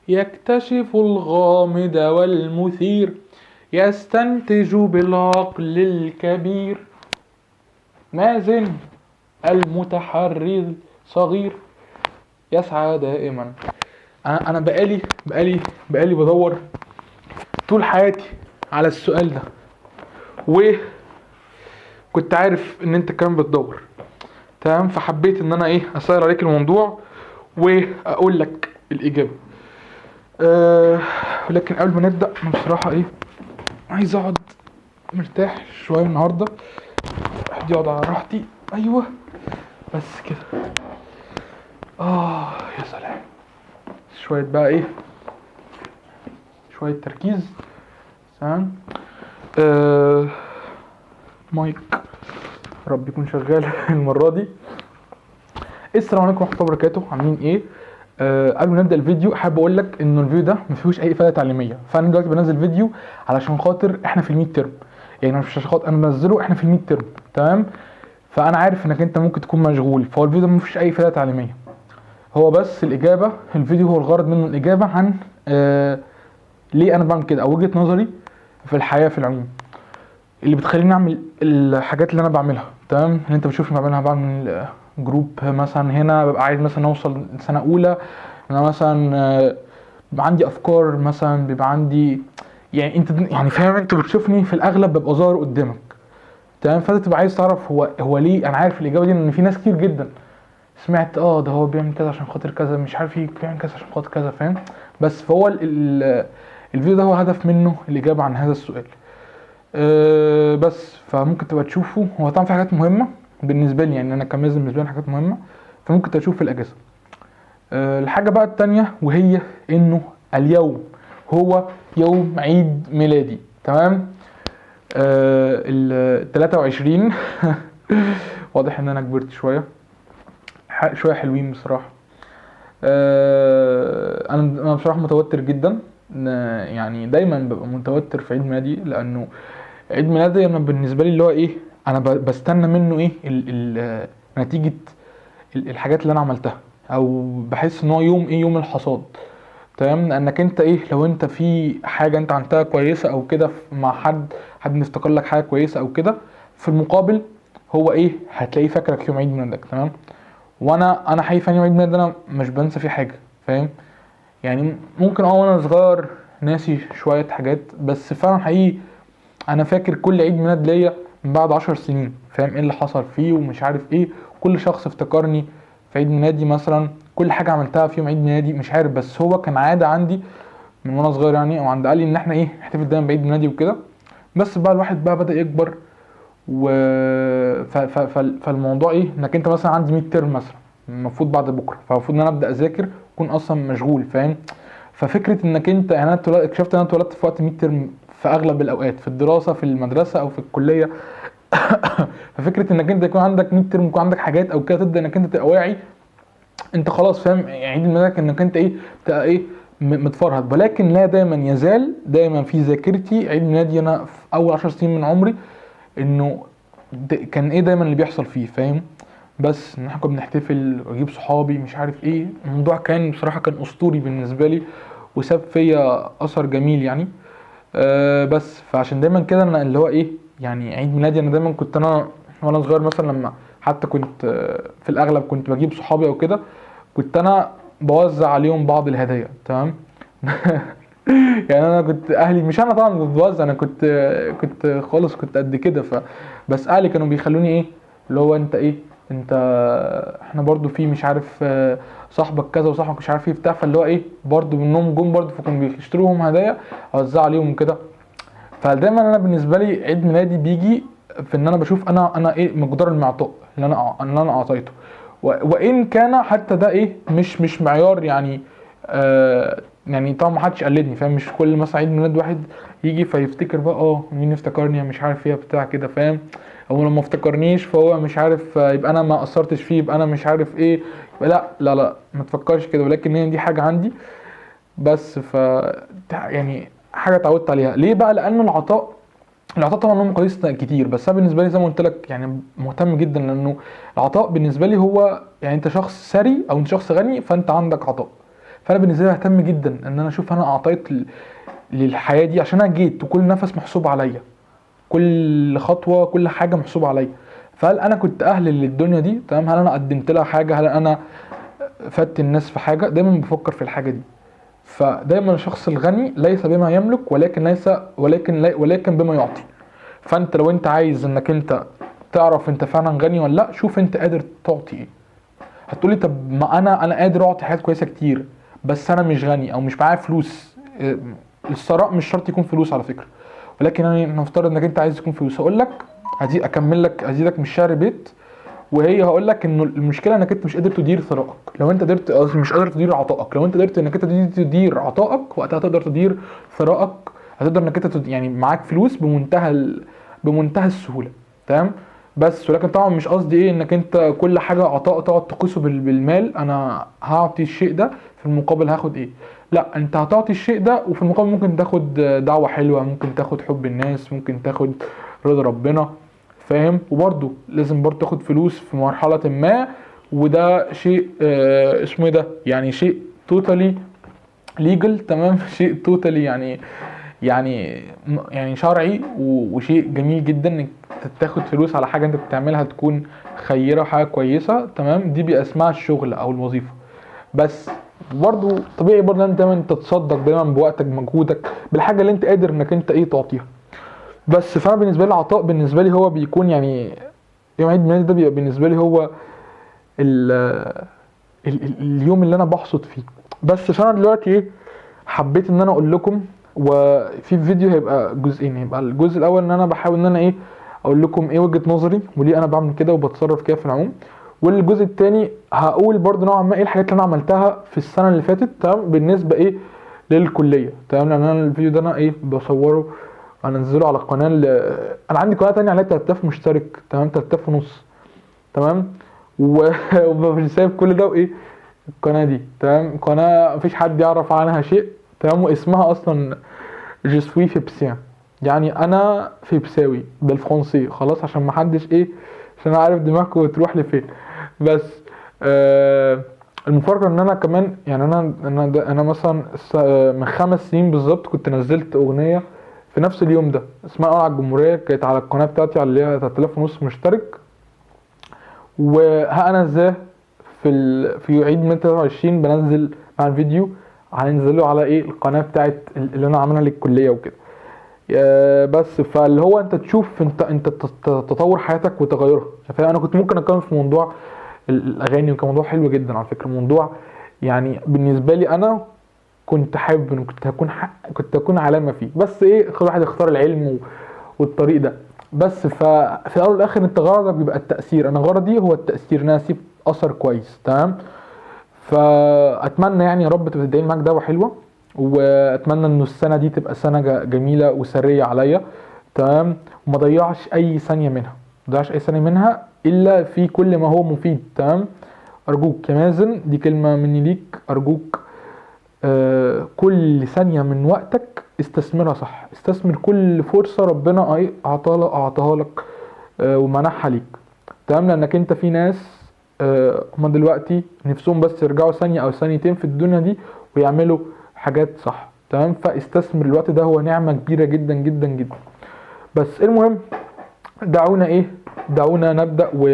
يكتشف الغامض والمثير، يستنتج بالعقل الكبير، مازن المتحري الصغير يسعى دائما. انا بقالي بدور طول حياتي على السؤال ده، وكنت عارف ان انت كمان بتدور. تمام، فحبيت ان انا اسهل عليك الموضوع واقول لك الاجابه. لكن قبل ما نبدا انا بصراحه عايز اقعد مرتاح شويه النهارده، واحد يقعد على راحتي. ايوه بس كده. يا سلام. شويه بقى شويه تركيز. تمام. مايك رب يكون شغال المره دي. السلام عليكم ورحمه الله وبركاته، عاملين ايه؟ قبل ما نبدا الفيديو حابب اقول لك ان الفيديو ده ما فيهوش اي افاده تعليميه، فانا دلوقتي بنزل فيديو علشان خاطر احنا في الميد ترم، يعني مش عشان خاطر انا بنزله، احنا في الميد ترم. تمام، فانا عارف انك انت ممكن تكون مشغول، فهو الفيديو ده ما فيهوش اي افاده تعليميه، هو بس الاجابه. الفيديو هو الغرض منه الاجابه عن ليه انا بعمل كده، او وجهه نظري في الحياه في العموم اللي بتخليني اعمل الحاجات اللي انا بعملها. تمام، اللي انت بتشوفني بعملها، بعمل جروب مثلا هنا، ببقى عايز مثلا اوصل سنه اولى، انا مثلا بيبقى عندي افكار، مثلا بيبقى عندي، يعني انت يعني فاهم، انت بتشوفني في الاغلب ببقى ظاهر قدامك. تمام، فانت تبقى عايز تعرف هو ليه. انا عارف الاجابه دي ان في ناس كتير جدا سمعت ده هو بيعمل كذا عشان خاطر كذا، مش عارف بيعمل كذا عشان خاطر كذا، فاهم؟ بس فهو الفيديو ده هو هدف منه الاجابه عن هذا السؤال. بس فممكن تبقى تشوفه، هو طبعا في حاجات مهمه بالنسبه لي، يعني انا كمازن بالنسبه لي حاجات مهمه، فممكن تشوف في الاجازه. الحاجه بقى التانية وهي انه اليوم هو يوم عيد ميلادي. تمام، ال 23 واضح ان انا كبرت شويه، شويه حلوين بصراحه. انا بصراحه متوتر جدا، يعني دايما ببقى متوتر في عيد ميلادي، لانه عيد ميلادي انا بالنسبه لي اللي هو انا بستنى منه نتيجه الحاجات اللي انا عملتها، او بحس ان هو يوم الحصاد. تمام، لانك انت لو انت في حاجه انت عملتها كويسه او كده مع حد نفتكر لك حاجه كويسه او كده، في المقابل هو هتلاقيه فاكرك يوم عيد ميلادك. تمام، وانا حقيقي يوم عيد ميلادي انا مش بنسى فيه حاجه، فاهم؟ يعني ممكن وانا صغير ناسي شويه حاجات، بس فعلا حقيقي انا فاكر كل عيد ميلاد ليا من بعد 10 سنين، فاهم ايه اللي حصل فيه ومش عارف كل شخص افتكرني في عيد ميلادي، مثلا كل حاجه عملتها في يوم عيد ميلادي، مش عارف، بس هو كان عاده عندي من وانا صغير، يعني او عند اهلي ان احنا نحتفل دايما بعيد ميلادي وكده. بس بقى الواحد بقى بدا يكبر، و فالموضوع انك انت مثلا عندي 100 ترم مثلا المفروض بعد بكره، فالمفروض ان انا ابدا اذاكر اكون اصلا مشغول، فاهم؟ ففكره انك انت، يعني انا اكتشفت ان انا اتولدت في وقت 100 ترم في اغلب الاوقات، في الدراسه في المدرسه او في الكليه. ففكره انك انت يكون عندك 100 ترم، يكون عندك حاجات او كده، تبدا انك انت تبقى واعي، انت خلاص فاهم عيد ميلادك، انك انت تبقى متفرهد. ولكن لا دايما يزال دايما في ذاكرتي عيد ميلادي انا في اول 10 سنين من عمري، انه كان دايما اللي بيحصل فيه، فاهم؟ بس ان احنا كنا بنحتفل واجيب صحابي مش عارف الموضوع كان بصراحه كان اسطوري بالنسبه لي، وساب فيا اثر جميل يعني. بس فعشان دايما كده انا اللي هو يعني عيد ميلادي انا دايما كنت انا وانا صغير، مثلا لما حتى كنت في الاغلب كنت بجيب صحابي او كده، كنت انا بوزع عليهم بعض الهدايا. تمام. يعني انا كنت اهلي، مش انا طبعا كنت بوزع، انا كنت خالص كنت قد كده، بس اهلي كانوا بيخلوني اللي هو انت انت احنا برضو في مش عارف صاحبك كذا وصاحبك مش عارف بتاع، فاللي هو برضو منهم جم برضو، فكانوا بيشتروهم هدايا اوزع عليهم كده. فدايما انا بالنسبه لي عيد ميلادي بيجي في ان انا بشوف انا مقدار المعطاء اللي انا اعطيته، وان كان حتى ده مش معيار، يعني يعني طبعا ما حدش قلدني، فاهم؟ مش كل مثلا عيد ميلاد واحد يجي فيفتكر بقى مين افتكرني مش عارف بتاع كده، فاهم؟ او لما افتكرنيش فهو مش عارف يبقى انا ما قصرتش فيه، يبقى انا مش عارف لا لا لا، ما تفكرش كده، ولكن هي دي حاجه عندي بس. يعني حاجه اتعودت عليها. ليه بقى؟ لان العطاء طبعا له مقاييس كتير، بس انا بالنسبه لي زي ما قلت لك يعني مهتم جدا، لانه العطاء بالنسبه لي هو يعني انت شخص ثري او انت شخص غني فانت عندك عطاء، فانا بالنسبه لي اهتم جدا ان انا اشوف انا اعطيت للحياه دي، عشان انا جيت وكل نفس محسوب عليا، كل خطوه كل حاجه محسوبه عليا. فهل انا كنت اهل للدنيا دي؟ تمام. هل انا قدمت لها حاجه؟ هل انا فدت الناس في حاجه؟ دايما بفكر في الحاجه دي. فدايما الشخص الغني ليس بما يملك، ولكن بما يعطي. فانت لو انت عايز انك انت تعرف انت فعلا غني ولا لا، شوف انت قادر تعطي ايه. هتقولي طب ما انا قادر اعطي حاجات كويسه كتير، بس انا مش غني او مش معايا فلوس. الثراء مش شرط يكون فلوس على فكره، ولكن انا نفترض انك انت عايز يكون فلوس. هقول لك اكمل لك ازيدك من الشعر بيت، وهي هقول لك انه المشكله انك انت مش قادر تدير ثرائك. لو انت قدرت، قصدي مش قادر تدير عطائك. لو انت قدرت انك انت تدير عطائك، وقتها تقدر تدير ثرائك. هتقدر انك انت يعني معاك فلوس بمنتهى السهوله. تمام. بس ولكن طبعا مش قصدي ايه انك انت كل حاجه عطاء تقعد تقيسه بالمال. انا هعطي الشيء ده في المقابل هاخد ايه؟ لا، انت هتعطي الشيء ده وفي المقابل ممكن تاخد دعوه حلوه، ممكن تاخد حب الناس، ممكن تاخد رضا ربنا. فاهم؟ وبرده لازم برضه تاخد فلوس في مرحله ما، وده شيء اسمه ايه ده، يعني شيء توتالي ليجل. تمام. شيء توتالي يعني شرعي، وشيء جميل جدا انك تاخد فلوس على حاجه انت بتعملها تكون خيره وحاجه كويسه. تمام. دي بيبقى اسمها الشغل او الوظيفه. بس برضو طبيعي برضو انت دايما تتصدق دايما بوقتك بمجهودك بالحاجه اللي انت قادر انك انت ايه تعطيها. بس فانا بالنسبه لي العطاء بالنسبه لي هو بيكون يعني يوم عيد ميلادي ده بيبقى بالنسبه لي هو ال اليوم اللي انا بحصد فيه. بس فانا دلوقتي ايه حبيت ان انا اقول لكم، وفي فيديو هيبقى جزئين. هيبقى الجزء الاول ان انا بحاول ان انا ايه اقول لكم ايه وجهة نظري وليه انا بعمل كده وبتصرف كده في العموم. والجزء الثاني هقول برضو نوعا ما ايه الحاجات اللي انا عملتها في السنه اللي فاتت. تمام. بالنسبه ايه للكليه. تمام. لان انا الفيديو ده انا ايه بصوره انزله على القناه انا عندي قناه تانية عليها 3000 مشترك. تمام. 3000 ونص. تمام. ومش سايب كل ده وايه القناه دي. تمام. قناه مفيش حد يعرف عنها شيء. تمام. واسمها اصلا جو سوي فيبسيان، يعني انا فيبساوي بالفرنسي. خلاص عشان ما حدش ايه، عشان انا عارف دماغكم بتروح لفين. بس المفارقه ان انا كمان يعني انا مثلا من 5 سنين بالظبط كنت نزلت اغنيه في نفس اليوم ده اسمها على الجمهوريه، كانت على القناه بتاعتي على اللي هي 3000 ونص مشترك. وها انا ازاي في عيد 123 بنزل مع الفيديو هننزله على ايه القناه بتاعت اللي انا عاملها للكليه وكده. بس فاللي هو انت تشوف انت تطور حياتك وتغيرها. فانا كنت ممكن اتكلم في موضوع الاغاني، وكان موضوع حلو جدا على فكره. موضوع يعني بالنسبه لي انا كنت حابب ان كنت هكون علامه فيه. بس ايه كل واحد يختار العلم والطريق ده. بس ففي الاول والاخر انت غرضك بيبقى التاثير. انا غرضي هو التاثير، ان انا اسيب اثر كويس. تمام. فاتمنى يعني يا رب تبقى تدعي معاك دعوه حلوه، واتمنى ان السنه دي تبقى سنه جميله وسريه عليا. تمام. وما ضيعش اي ثانيه منها، ما ضيعش اي ثانيه منها الا في كل ما هو مفيد. تمام. ارجوك يا مازن، دي كلمه مني ليك، ارجوك كل ثانيه من وقتك استثمرها صح. استثمر كل فرصه ربنا اعطاها لك ومنحها ليك. تمام. لانك انت في ناس هما دلوقتي نفسهم بس يرجعوا ثانيه او ثانيتين في الدنيا دي ويعملوا حاجات صح. تمام. فاستثمر الوقت ده، هو نعمه كبيره جدا جدا جدا. بس المهم دعونا نبدا. و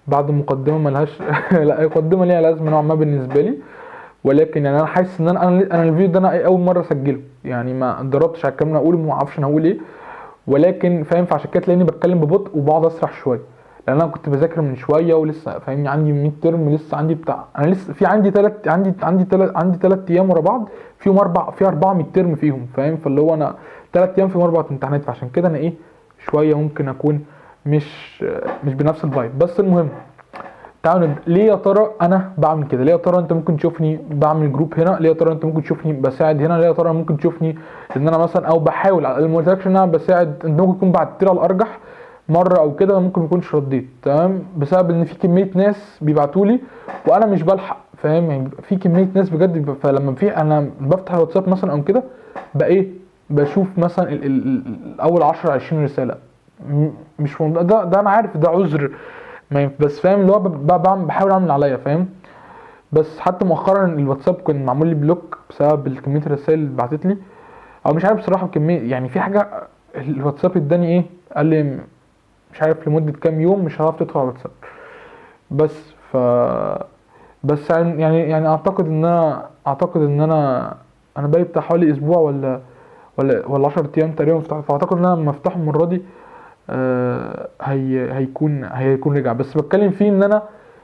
بعد مقدمه ملهاش لا مقدمه ليها لازمه نوعا ما بالنسبه لي، ولكن يعني انا حاسس ان انا الفيديو ده انا اول مره اسجله، يعني ما ضربتش على الكاميرا اقول ما اعرفش انا هقول ايه. ولكن فاهم، فعشان كده تلاقيني بتكلم ببطء وبقعد اسرح شويه، لان انا كنت بذاكر من شويه ولسه فاهمني عندي 100 ترم. لسه عندي انا لسه في عندي 3 ايام ورا بعض فيهم 4 ميد ترم فيهم. فاهم؟ فاللي هو انا 3 ايام فيهم 4 امتحانات. فعشان كده انا ايه شويه ممكن اكون مش بنفس الفايب. بس المهم تعالوا نبدا. ليه يا ترى انا بعمل كده؟ ليه يا ترى انت ممكن تشوفني بعمل جروب هنا؟ ليه يا ترى انت ممكن تشوفني بساعد هنا؟ ليه يا ترى ممكن تشوفني ان انا مثلا او بحاول على ما قلتلكش ان انا بساعد؟ انت ممكن تكون بعتت لي على الارجح مره او كده ممكن ما اكونش رديت. تمام. بسبب ان في كميه ناس بيبعتوا لي وانا مش بلحق. فاهم؟ يعني في كميه ناس بجد. فلما انا بفتح الواتساب مثلا او كده بقى ايه بشوف مثلا اول 10 20 رساله. مش ده انا عارف ده عذر بس فاهم اللي هو بحاول اعمل عليا. فاهم؟ بس حتى مؤخرا الواتساب كان معمول لي بلوك بسبب كميه الرسائل اللي اتبعتت لي، او مش عارف بصراحه كميه، يعني في حاجه الواتساب اداني ايه، قال لي مش عارف لمده كام يوم مش هتعرف تدخل على الواتساب. بس بس يعني اعتقد ان انا بقالي بتاع حوالي اسبوع ولا 10 ايام تقريبا مفتوح، فاعتقد ان انا لما افتحه المره دي هيكون رجع. بس بتكلم فيه ان انا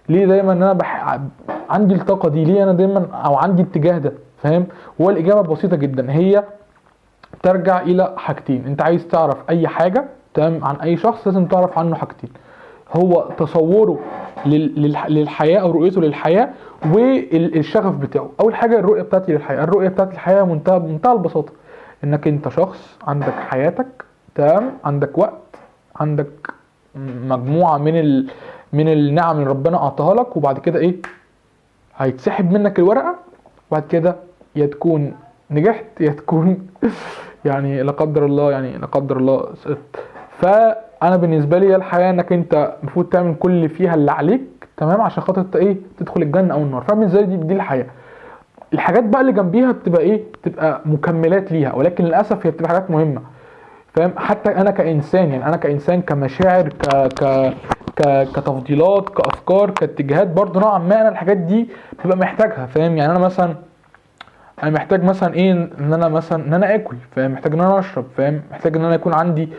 ليه دايما ان انا عندي الطاقه دي، ليه انا دايما او عندي اتجاه ده، فاهم؟ هو الاجابه بسيطه جدا، هي ترجع الى حاجتين. انت عايز تعرف اي حاجه تمام عن اي شخص، لازم تعرف عنه حاجتين: هو تصوره للحياه او رؤيته للحياه، والشغف بتاعه. اول حاجه الرؤيه بتاعتي للحياه، الرؤيه بتاعتي للحياه منتهى البساطه، انك انت شخص عندك حياتك تمام، عندك وقت، عندك مجموعه من النعم اللي ربنا اعطاها لك، وبعد كده ايه، هيتسحب منك الورقه، وبعد كده يا تكون نجحت يا تكون يعني لا قدر الله، يعني لا قدر الله سقطت. فانا بالنسبه لي الحياه انك انت المفروض تعمل كل اللي فيها اللي عليك تمام، عشان خاطر ايه، تدخل الجنه او النار. فبالنسبه لي دي الحياه. الحاجات بقى اللي جنبيها بتبقى ايه، بتبقى مكملات ليها، ولكن للاسف هي بتبقى حاجات مهمه، فاهم؟ حتى انا كانسان، يعني انا كانسان كمشاعر كتفضيلات كافكار كاتجاهات، برضه نوعا ما انا الحاجات دي ببقى محتاجها، فاهم؟ يعني انا محتاج مثلا ايه، ان انا مثلا ان انا اكل، فاهم؟ محتاج ان انا اشرب، فاهم؟ محتاج ان انا يكون عندي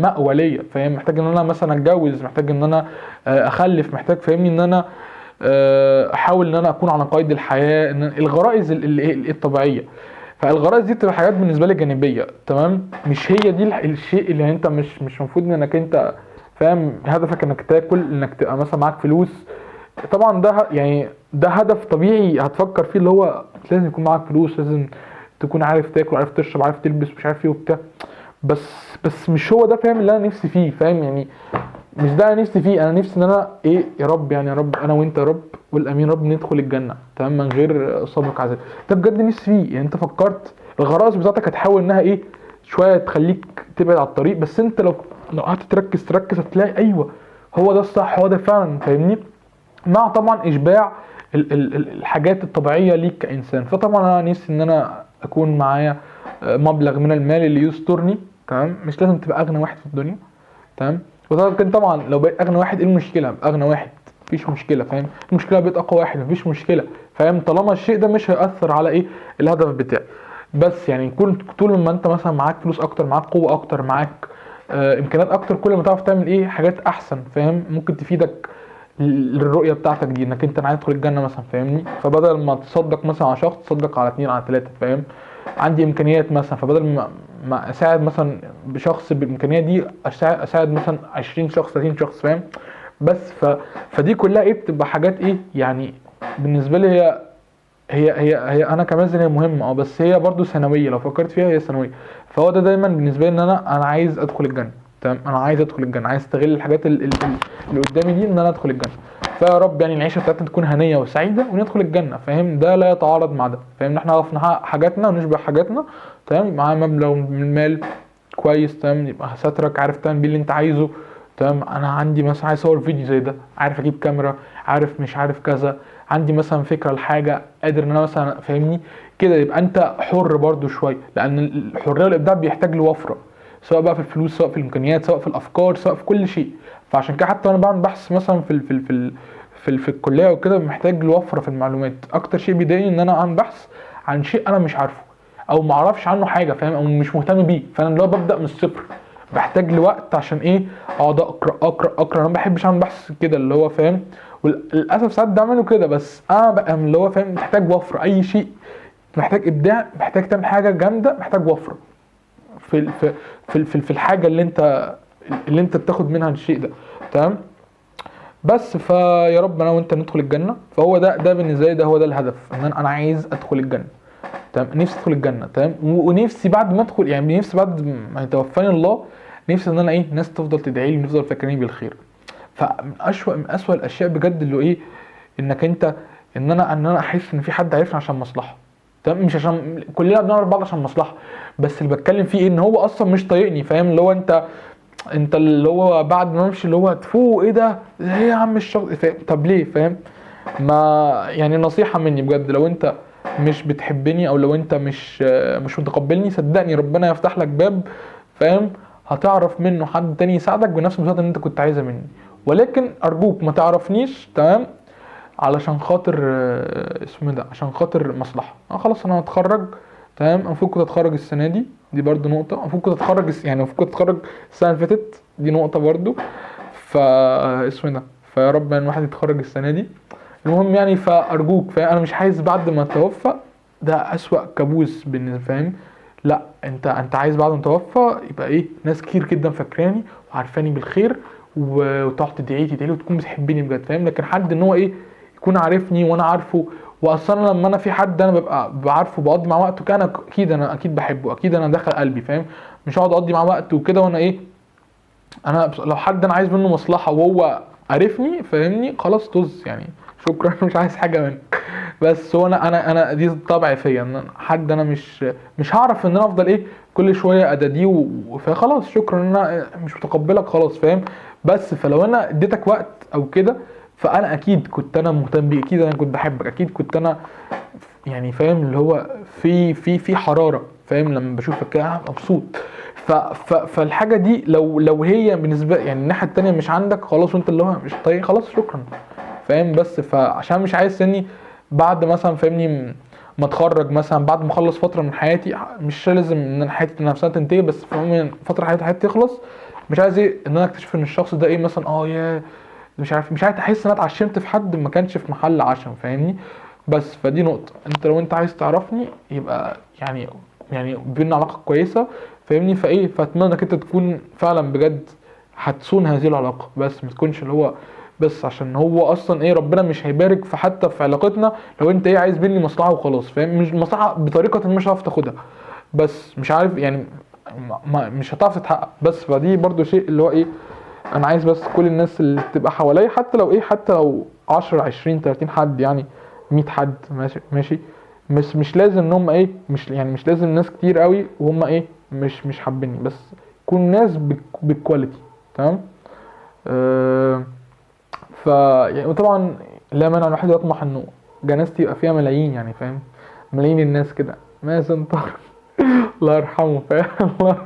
مأوى ليا، فاهم؟ محتاج ان انا مثلا اتجوز، محتاج ان انا اخلف، محتاج فاهمني ان انا احاول ان انا اكون على قيد الحياه، ان الغرائز الطبيعيه. فالغرائز دي بتبقى حاجات بالنسبه لي جانبيه تمام، مش هي دي الشيء اللي انت مش المفروض انك انت فاهم هدفك انك تاكل، انك تبقى مثلا معاك فلوس. طبعا ده يعني ده هدف طبيعي هتفكر فيه، اللي هو لازم يكون معاك فلوس، لازم تكون عارف تاكل، عارف تشرب، عارف تلبس، مش عارف ايه وبتاع. بس مش هو ده، فاهم؟ اللي انا نفسي فيه، فاهم يعني؟ مش ده انا نفسي فيه. انا نفسي ان انا ايه، يا رب يعني، يا رب انا وانت يا رب والامين رب ندخل الجنه تمام من غير سابق عذاب. ده بجد نفسي فيه. يعني انت فكرت الغرائز بتاعتك هتحاول انها ايه، شويه تخليك تبعد على الطريق، بس انت لو قعدت تركز هتلاقي ايوه هو ده الصح، هو ده فعلا، فاهمني؟ مع طبعا اشباع الحاجات الطبيعيه ليك كانسان. فطبعا انا نفسي ان انا اكون معايا مبلغ من المال اللي يسترني تمام. مش لازم تبقى اغنى واحد في الدنيا تمام، ولكن طبعا لو بقيت اغنى واحد ايه المشكله؟ ابقى اغنى واحد مفيش مشكله، فاهم؟ المشكله بقيت اقوى واحد مفيش مشكله، فاهم؟ طالما الشيء ده مش هيأثر على ايه، الهدف بتاعي. بس يعني طول ما انت مثلا معاك فلوس اكتر، معاك قوه اكتر، معاك امكانيات اكتر، كل ما تعرف تعمل ايه حاجات احسن، فاهم؟ ممكن تفيدك للرؤيه بتاعتك دي، انك انت عايز تدخل الجنه مثلا، فاهمني؟ فبدل ما تصدق مثلا على شخص، تصدق على اتنين على تلاته، فاهم؟ عندي امكانيات مثلا، فبدل ما اساعد مثلا بشخص بالامكانيات دي، اساعد مثلا 20 شخص 30 شخص، فاهم؟ بس فدي كلها ايه، بتبقى حاجات ايه يعني بالنسبه لي، هي انا كمازن هي مهمه بس هي برضو ثانويه، لو فكرت فيها هي ثانويه. فهو ده دايما بالنسبه لي ان انا عايز ادخل الجنه تمام، انا عايز ادخل الجنه، عايز استغل الحاجات اللي قدامي دي ان انا ادخل الجنه. فيا رب يعني العيشه بتاعتنا تكون هنيه وسعيده وندخل الجنه، فاهم؟ ده لا يتعارض مع ده، فاهم؟ ان احنا نعرف نحقق حاجاتنا ونشبع حاجاتنا تمام، معايا مبلغ من المال كويس تمام، يبقى سترك، عارف تعمل بيه اللي انت عايزه تمام. انا عندي مثلا عايز اصور فيديو زي ده، عارف اجيب كاميرا، عارف مش عارف كذا، عندي مثلا فكره لحاجه قادر ان انا مثلا، فاهمني كده؟ يبقى انت حر برضو شويه، لان الحريه والابداع بيحتاج لوفره، سواء بقى في الفلوس، سواء في الامكانيات، سواء في الافكار، سواء في كل شيء. فعشان كده حتى وانا بعمل بحث مثلا في الكليه وكده، محتاج لوفره في المعلومات. اكتر شيء بيضايقني ان انا اعمل بحث عن شيء انا مش عارفه او ما اعرفش عنه حاجه، فاهم؟ او مش مهتم بيه، فانا اللي هو ببدا من الصفر، بحتاج لوقت عشان ايه، اقعد اقرا. انا ما بحبش اعمل بحث كده اللي هو، فاهم؟ وللاسف ساعات بعمله كده، بس انا بقى من اللي هو فاهم، محتاج وفره. اي شيء محتاج ابداع، محتاج تعمل حاجه جامده، محتاج وفره في الحاجه اللي انت بتاخد منها الشيء ده تمام. بس فيا رب انا وانت ندخل الجنه. فهو ده بالنسبه لي، ده هو ده الهدف، ان انا عايز ادخل الجنه تمام. نفسي ادخل الجنه تمام، ونفسي بعد ما ادخل، يعني نفسي بعد ما يتوفاني الله، نفسي ان انا ايه، الناس تفضل تدعي لي ونفضل فاكريني بالخير. فمن اسوأ الاشياء بجد اللي هو ايه، انك انت ان انا احس ان في حد عارفني عشان مصلحه تمام. مش عشان كلنا بنعرف بعض عشان مصلحه، بس اللي بتكلم فيه إيه، ان هو اصلا مش طايقني، فاهم؟ اللي هو انت اللي هو بعد ما امشي اللي هو تفوق ايه ده، ايه يا عم الشغل، فاهم؟ طب ليه، فاهم؟ ما يعني نصيحة مني بجد، لو انت مش بتحبني او لو انت مش متقبلني، صدقني ربنا يفتح لك باب، فاهم، هتعرف منه حد تاني يساعدك بنفس المساعدة اللي انت كنت عايزها مني. ولكن ارجوك ما تعرفنيش، تمام، علشان خاطر اسمه ده، عشان خاطر مصلحة. خلاص انا هتخرج، تمام، المفروض كنت اتخرج السنة دي برضو نقطة، المفروض كنت اتخرج يعني المفروض كنت اتخرج السنة اللي فاتت، دي نقطة برضو. اسمه ده، فيا رب ان الواحد يتخرج السنة دي. المهم يعني فارجوك، فانا مش عايز بعد ما اتوفى، ده اسوأ كابوس بالنسبه، فاهم. لا انت عايز بعد ما اتوفى يبقى ايه، ناس كتير جدا فاكراني وعارفاني بالخير، وتقعد تدعي لي وتكون بتحبني بجد، فاهم. لكن حد ان هو ايه، يكون عارفني وانا عارفه، واصلا لما انا في حد انا ببقى بعرفه بقضي معاه وقت وكده، انا اكيد بحبه، اكيد انا داخل قلبي، فاهم. مش هقعد اقضي معاه وقت وكده وانا ايه، انا لو حد انا عايز منه مصلحه وهو عارفني، فاهمني، خلاص طز يعني، شكرا مش عايز حاجه منك. بس هو انا دي طبعي فيا، ان حد انا مش هعرف ان انا افضل ايه كل شويه اداديه فخلاص شكرا انا مش متقبلك خلاص، فاهم. بس فلو انا اديتك وقت او كده، فانا اكيد كنت انا مهتم بيك، اكيد انا كنت بحبك، اكيد كنت انا يعني فاهم اللي هو في حراره، فاهم، لما بشوفك كده أنا مبسوط. فالحاجه دي لو هي بالنسبه يعني الناحيه التانيه مش عندك خلاص، وانت اللي هو مش طيب خلاص شكرا، فاهم. بس فعشان مش عايز اني بعد مثلا فاهمني ما اتخرج مثلا، بعد ما اخلص فتره من حياتي، مش لازم ان انا حياتي نفسها تنتهي، بس فاهم فتره حياتي تخلص، مش عايز ايه ان انا اكتشف ان الشخص ده ايه مثلا، يا مش عارف احس ان انا اتعشمت في حد ما كانش في محل عشم، فاهمني. بس فدي نقطة، انت لو انت عايز تعرفني يبقى يعني بينا علاقة كويسة، فاهمني. فايه فاتمنى انك انت تكون فعلا بجد هتصون هذه العلاقة، بس ما تكونش اللي هو بس عشان هو اصلا ايه ربنا مش هيبارك في حتى في علاقتنا لو انت ايه عايز مني مصلحة وخلاص، فاهم، مش مصلحة بطريقة مش هتعرف تاخدها، بس مش عارف يعني مش هتعرف تتحقق. بس فدي برضو شيء اللي هو ايه، انا عايز بس كل الناس اللي تبقى حواليا، حتى لو ايه، حتى لو 10 20 30 حد يعني 100 حد، ماشي ماشي، مش لازم ان هم ايه، مش لازم ناس كتير قوي وهم ايه مش حابيني، بس يكون ناس بالكواليتي، تمام. أه ف يعني وطبعا لا مانع الواحد يطمح انه جنازتي يبقى فيها ملايين، يعني فاهم، ملايين الناس كده مازن طارق الله يرحمه، فاهم الله،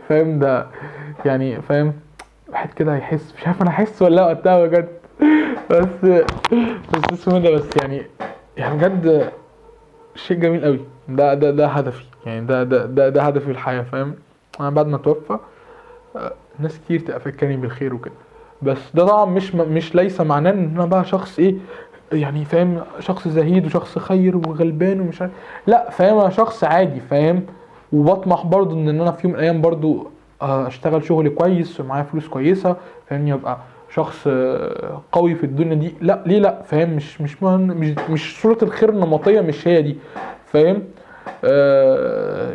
فاهم ده يعني، فاهم، واحد كده هيحس، مش عارف انا احس ولا لا وقتها بجد، بس بس اسمه ده، بس يعني بجد شيء جميل قوي، ده هدفي يعني، ده هدفي في الحياه، فاهم. انا بعد ما اتوفى ناس كتير تبقى فاكراني بالخير وكده، بس ده طبعا مش ليس معناه ان انا بقى شخص ايه يعني، فاهم، شخص زهيد وشخص خير وغلبان ومش عارف، لا فاهم، انا شخص عادي، فاهم، وبطمح برضو ان انا في يوم من الايام برضو اشتغل شغل كويس ومعايا فلوس كويسه، فاهمني، ابقى شخص قوي في الدنيا دي، لا ليه لا، فاهم، مش صوره الخير النمطيه مش هي دي، فاهم.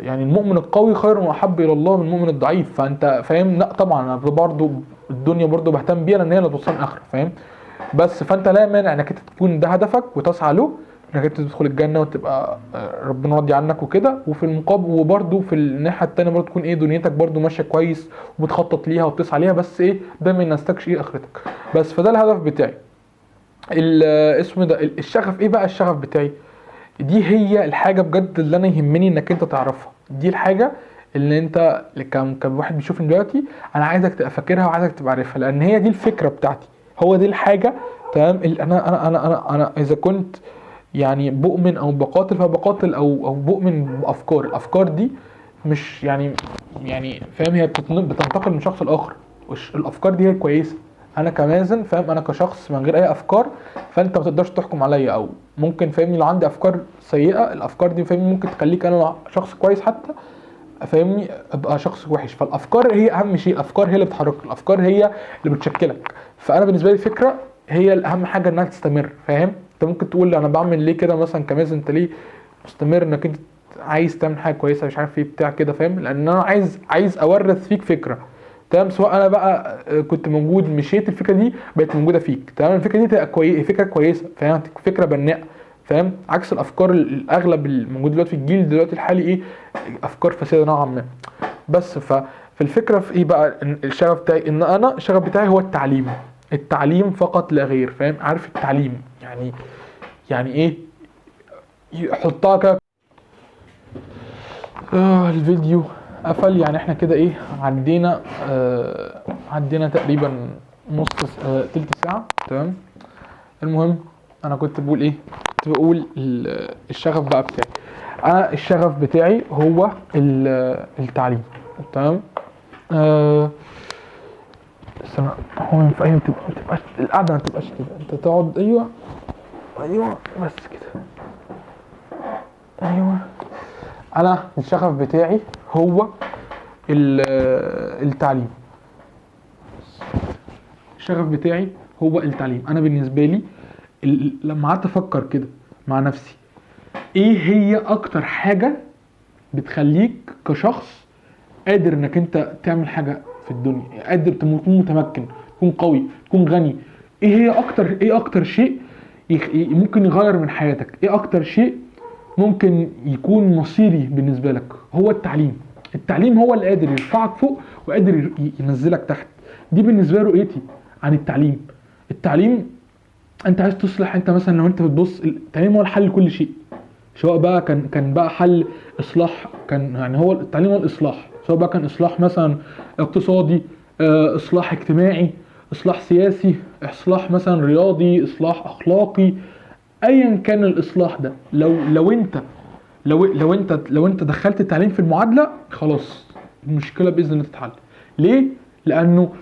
يعني المؤمن القوي خير واحب الى الله من المؤمن الضعيف، فانت فاهم، لا طبعا انا برضو الدنيا برضو بهتم بيها لان هي اللي توصلني اخره، فاهم. بس فانت لا مانع انك انت تكون ده هدفك وتسعى له، انك انت تدخل الجنه وتبقى ربنا راضي عنك وكده، وفي المقابل وبرده في الناحيه التانيه برده تكون ايه دنيتك برده ماشيه كويس وبتخطط ليها وبتسعى ليها، بس ايه ده ما ينسكش ايه اخرتك. بس فده الهدف بتاعي. اسمه ده الشغف، ايه بقى الشغف بتاعي، دي هي الحاجه بجد اللي انا يهمني انك انت تعرفها، دي الحاجه اللي انت كان واحد بيشوفني دلوقتي انا عايزك تبقى فاكرها وعايزك تبقى عارفها، لان هي دي الفكره بتاعتي، هو دي الحاجه، تمام. اللي انا اذا كنت يعني بؤمن او بقاتل فبقاتل او بؤمن بافكار، الافكار دي مش يعني فاهم، هي بتنتقل من شخص لاخر، الافكار دي هي كويسه، انا كمازن فاهم، انا كشخص من غير اي افكار، فانت ما تقدرش تحكم عليا، او ممكن فاهمني لو عندي افكار سيئه، الافكار دي فاهمني ممكن تخليك انا شخص كويس حتى، فاهمني ابقى شخص وحش. فالافكار هي اهم شيء، الافكار هي اللي بتحركك، الافكار هي اللي بتشكلك. فانا بالنسبه لي الفكره هي الاهم حاجه انها تستمر، فاهم. انت ممكن تقول لي انا بعمل ليه كده مثلا كمازن، انت ليه مستمر انك انت عايز تعمل حاجه كويسه مش عارف ايه بتاع كده، فاهم، لان انا عايز اورث فيك فكره، تمام. سواء انا بقى كنت موجود مشيت الفكره دي بقت موجوده فيك، تمام، الفكره دي تبقى فكره كويسه، فاهم، فكره بناءه، فاهم، عكس الافكار الاغلب الموجود دلوقتي في الجيل دلوقتي الحالي ايه، افكار فاسده نوعا ما. بس في الفكره في ايه بقى، إن الشغف بتاعي ان انا الشغف بتاعي هو التعليم، التعليم فقط لا غير، فاهم، عارف التعليم يعني ايه يحطها كده. الفيديو قفل. يعني احنا كده ايه عدينا تقريبا نص تلت ساعة. تمام. المهم انا كنت بقول ايه، كنت بقول الشغف بقى بتاعي. انا الشغف بتاعي هو التعليم. تمام. بس هو ما ينفعش ما تبقاش القعده، ما تبقاش كده، انت تقعد. ايوه بس كده. ايوه. انا الشغف بتاعي هو التعليم. الشغف بتاعي هو التعليم. انا بالنسبه لي لما قعدت افكر كده مع نفسي، ايه هي اكتر حاجه بتخليك كشخص قادر انك انت تعمل حاجه في الدنيا، قادر تكون متمكن، تكون قوي، تكون غني. ايه اكتر شيء ممكن يغير من حياتك؟ ايه اكتر شيء ممكن يكون مصيري بالنسبه لك؟ هو التعليم. التعليم هو اللي قادر يرفعك فوق وقادر ينزلك تحت. دي بالنسبه له رؤيتي عن التعليم. التعليم انت عايز تصلح، انت مثلا لو انت بتبص التعليم هو الحل لكل شيء، سواء بقى كان بقى حل اصلاح، كان يعني هو التعليم هو الاصلاح، سواء بقى كان اصلاح مثلا اقتصادي، اصلاح اجتماعي، اصلاح سياسي، اصلاح مثلا رياضي، اصلاح اخلاقي. ايا كان الاصلاح ده، لو انت دخلت التعليم في المعادله، خلاص المشكله باذن الله تتحل. ليه؟ لانه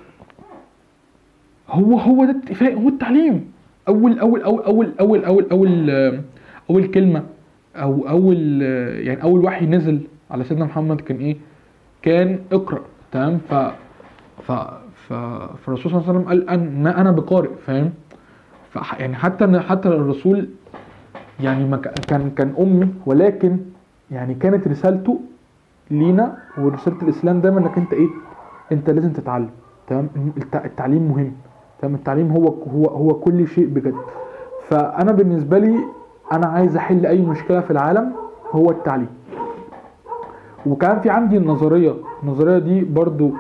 هو ده اتفاق، هو التعليم. اول كلمه، او يعني اول وحي نزل على سيدنا محمد كان ايه؟ كان اقرا. تمام. ف فالرسول صلى الله عليه وسلم قال ان انا بقارئ. فاهم؟ يعني حتى الرسول يعني ما كان امي، ولكن يعني كانت رسالته لينا ورساله الاسلام دايما انك انت ايه، انت لازم تتعلم. تمام. التعليم مهم. تمام. التعليم هو كل شيء بجد. فانا بالنسبه لي انا عايز احل اي مشكله في العالم، هو التعليم. وكان في عندي النظريه دي برضو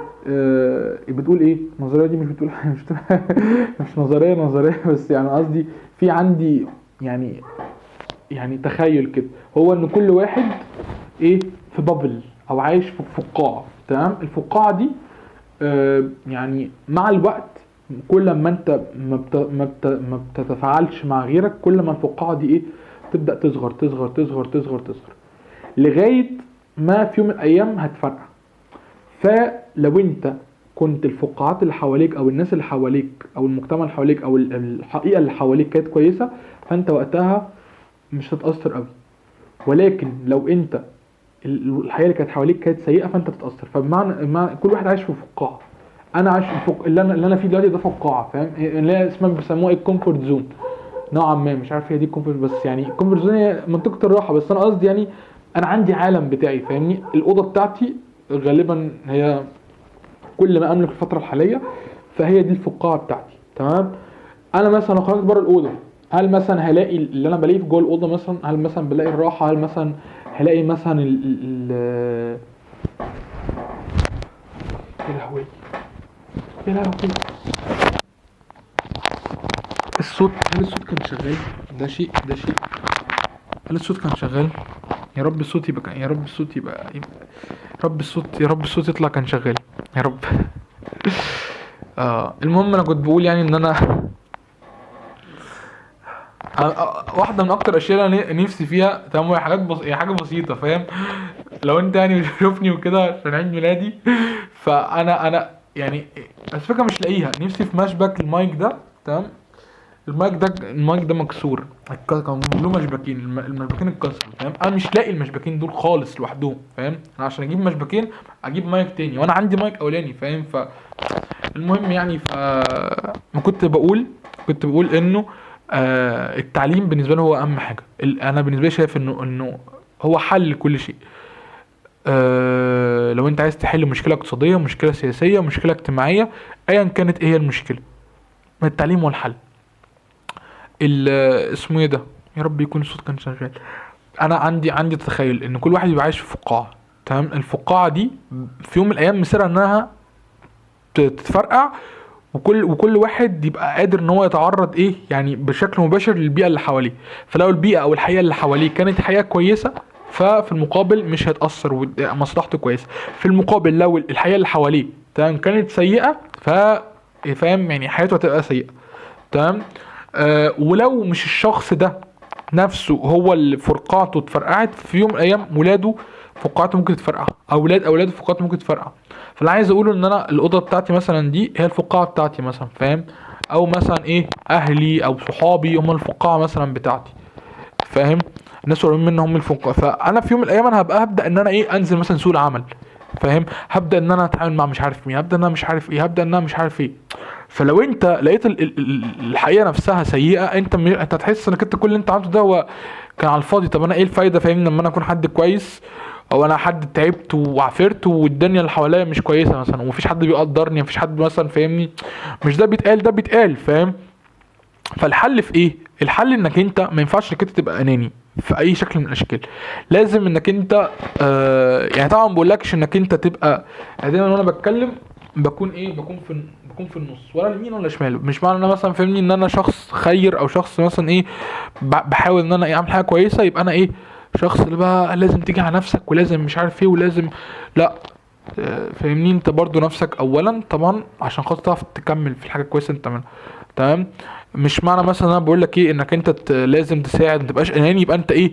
بتقول ايه؟ النظريه دي مش بتقول مش نظريه بس يعني قصدي في عندي يعني تخيل كده، هو ان كل واحد ايه في بابل او عايش في فقاعه. تمام. الفقاعه دي يعني مع الوقت كل ما انت ما بتتفاعلش مع غيرك، كل ما الفقاعه دي ايه تبدا تصغر تصغر تصغر تصغر تصغر لغايه ما في يوم من الايام هتفرقع. فلو انت كنت الفقاعات اللي حواليك او الناس اللي حواليك او المجتمع اللي حواليك او الحقيقه اللي حواليك كانت كويسه، فانت وقتها مش هتتاثر قوي. ولكن لو انت الحياه اللي كانت حواليك كانت سيئه، فانت بتتاثر. فبمعنى كل واحد عايش في فقاعه. انا عايش في اللي انا فيه دلوقتي ده فقاعه. فاهم؟ اللي هي اسمها بيسموها الكومفورت زون نوعا ما. مش عارف هي دي الكومفورت، بس يعني الكومفورت زون هي منطقه الراحه. بس انا قصدي يعني انا عندي عالم بتاعي. فاهمني؟ الاوضه بتاعتي غالبا هي كل ما املك الفتره الحاليه، فهي دي الفقاعه بتاعتي. تمام. انا مثلا لو خرجت بره الاوضه، هل مثلا هلاقي اللي انا بلاقيه في جوه الاوضه؟ مثلا هل مثلا بلاقي الراحه؟ هل مثلا هلاقي مثلا يا لهوي يا لهوي الصوت. هل الصوت كان شغال؟ ده شيء. هل الصوت كان شغال؟ يا رب الصوت يبقى يا رب الصوت يبقى يا رب الصوت يطلع كان شغال يا رب. المهم انا كنت بقول يعني ان انا واحده من اكتر الاشياء اللي انا نفسي فيها. تمام. هي هي حاجه بسيطه. فاهم؟ لو انت يعني بتشوفني وكده عشان عيد ميلادي، فانا يعني بس فكره مش لاقيها. نفسي في مشبك المايك ده. تمام. المايك ده مكسور، كان له مشبكين، المشبكين اتكسروا. فاهم؟ انا مش لاقي المشبكين دول خالص لوحدهم. فاهم؟ انا عشان اجيب مشبكين اجيب مايك تاني، وانا عندي مايك اولاني. فاهم؟ المهم يعني كنت بقول انه التعليم بالنسبه له هو اهم حاجه. انا بالنسبه لي شايف انه هو حل لكل شيء. لو انت عايز تحل مشكله اقتصاديه، مشكله سياسيه، مشكله اجتماعيه، ايا كانت ايه هي المشكله، التعليم هو الحل. اسمه ايه ده؟ يا رب يكون الصوت كان شغال. انا عندي تخيل ان كل واحد يبقى عايش في فقاعه. تمام. الفقاعه دي في يوم من الايام مصيرها انها تتفرقع، وكل واحد يبقى قادر ان هو يتعرض ايه يعني بشكل مباشر للبيئه اللي حواليه. فلو البيئه او الحياه اللي حواليه كانت حياه كويسه، ففي المقابل مش هيتاثر ومصلحته كويسه. في المقابل لو الحياه اللي حواليه تمام كانت سيئه، فاهم يعني حياته هتبقى سيئه. تمام. ولو مش الشخص ده نفسه هو اللي فرقعته اتفرقعت، في يوم من الايام ولاده فقاعته ممكن تتفرقع، اولاد اولاده فقاعته ممكن تتفرقع. فاللي عايز اقوله ان انا الاوضه بتاعتي مثلا دي هي الفقاعه بتاعتي مثلا، فاهم؟ او مثلا ايه، اهلي او صحابي هم الفقاعه مثلا بتاعتي، فاهم؟ الناس قريبين مني هم الفقاعه. فانا في يوم من الايام انا هبدا ان انا ايه، انزل مثلا سوق العمل، فاهم؟ هبدا ان انا اتعامل مع مش عارف مين، هبدا ان انا مش عارف ايه، هبدا ان انا مش عارف ايه. فلو انت لقيت الحقيقه نفسها سيئه، انت هتحس انك انت كل اللي انت عملته ده هو كان على الفاضي. طب انا ايه الفايده، فاهمني؟ لما انا اكون حد كويس، او انا حد تعبت وعفرت والدنيا اللي حواليا مش كويسه مثلا، ومفيش حد بيقدرني، مفيش حد مثلا، فاهمني؟ مش ده بيتقال، ده بيتقال، فاهم؟ فالحل في ايه؟ الحل انك انت ما ينفعش انك انت تبقى اناني في اي شكل من الاشكال. لازم انك انت يعني طبعا ما بقولكش انك انت تبقى، يعني دايما وانا بتكلم بكون ايه، بكون في النص، ولا اليمين ولا شمال. مش معنى ان انا مثلا، فاهمني، ان انا شخص خير او شخص مثلا ايه بحاول ان انا اعمل حاجه كويسه، يبقى انا ايه، شخص اللي بقى لازم تيجي على نفسك ولازم مش عارف ايه ولازم. لا. فاهمني؟ انت برضو نفسك اولا طبعا عشان خاطر تعرف تكمل في الحاجه الكويسه انت تعملها. تمام. مش معنى مثلا انا بقول لك ايه انك انت لازم تساعد، ما تبقاش اناني، يبقى انت ايه،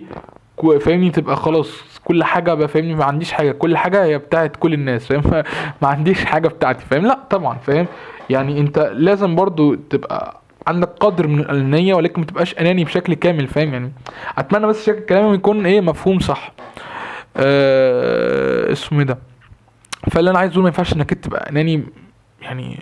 فاهمني، تبقى خلاص كل حاجه بقى، فاهمني، ما عنديش حاجه، كل حاجه هي بتاعت كل الناس، فاهم؟ ما عنديش حاجه بتاعتي، فاهم؟ لا طبعا، فاهم؟ يعني انت لازم برضو تبقى عندك قدر من الانانيه، ولكن ما تبقاش اناني بشكل كامل، فاهم؟ يعني اتمنى بس شكل كلامي يكون ايه، مفهوم صح. اسمه ايه ده. فاللي انا عايز اقول ما ينفعش انك انت تبقى اناني، يعني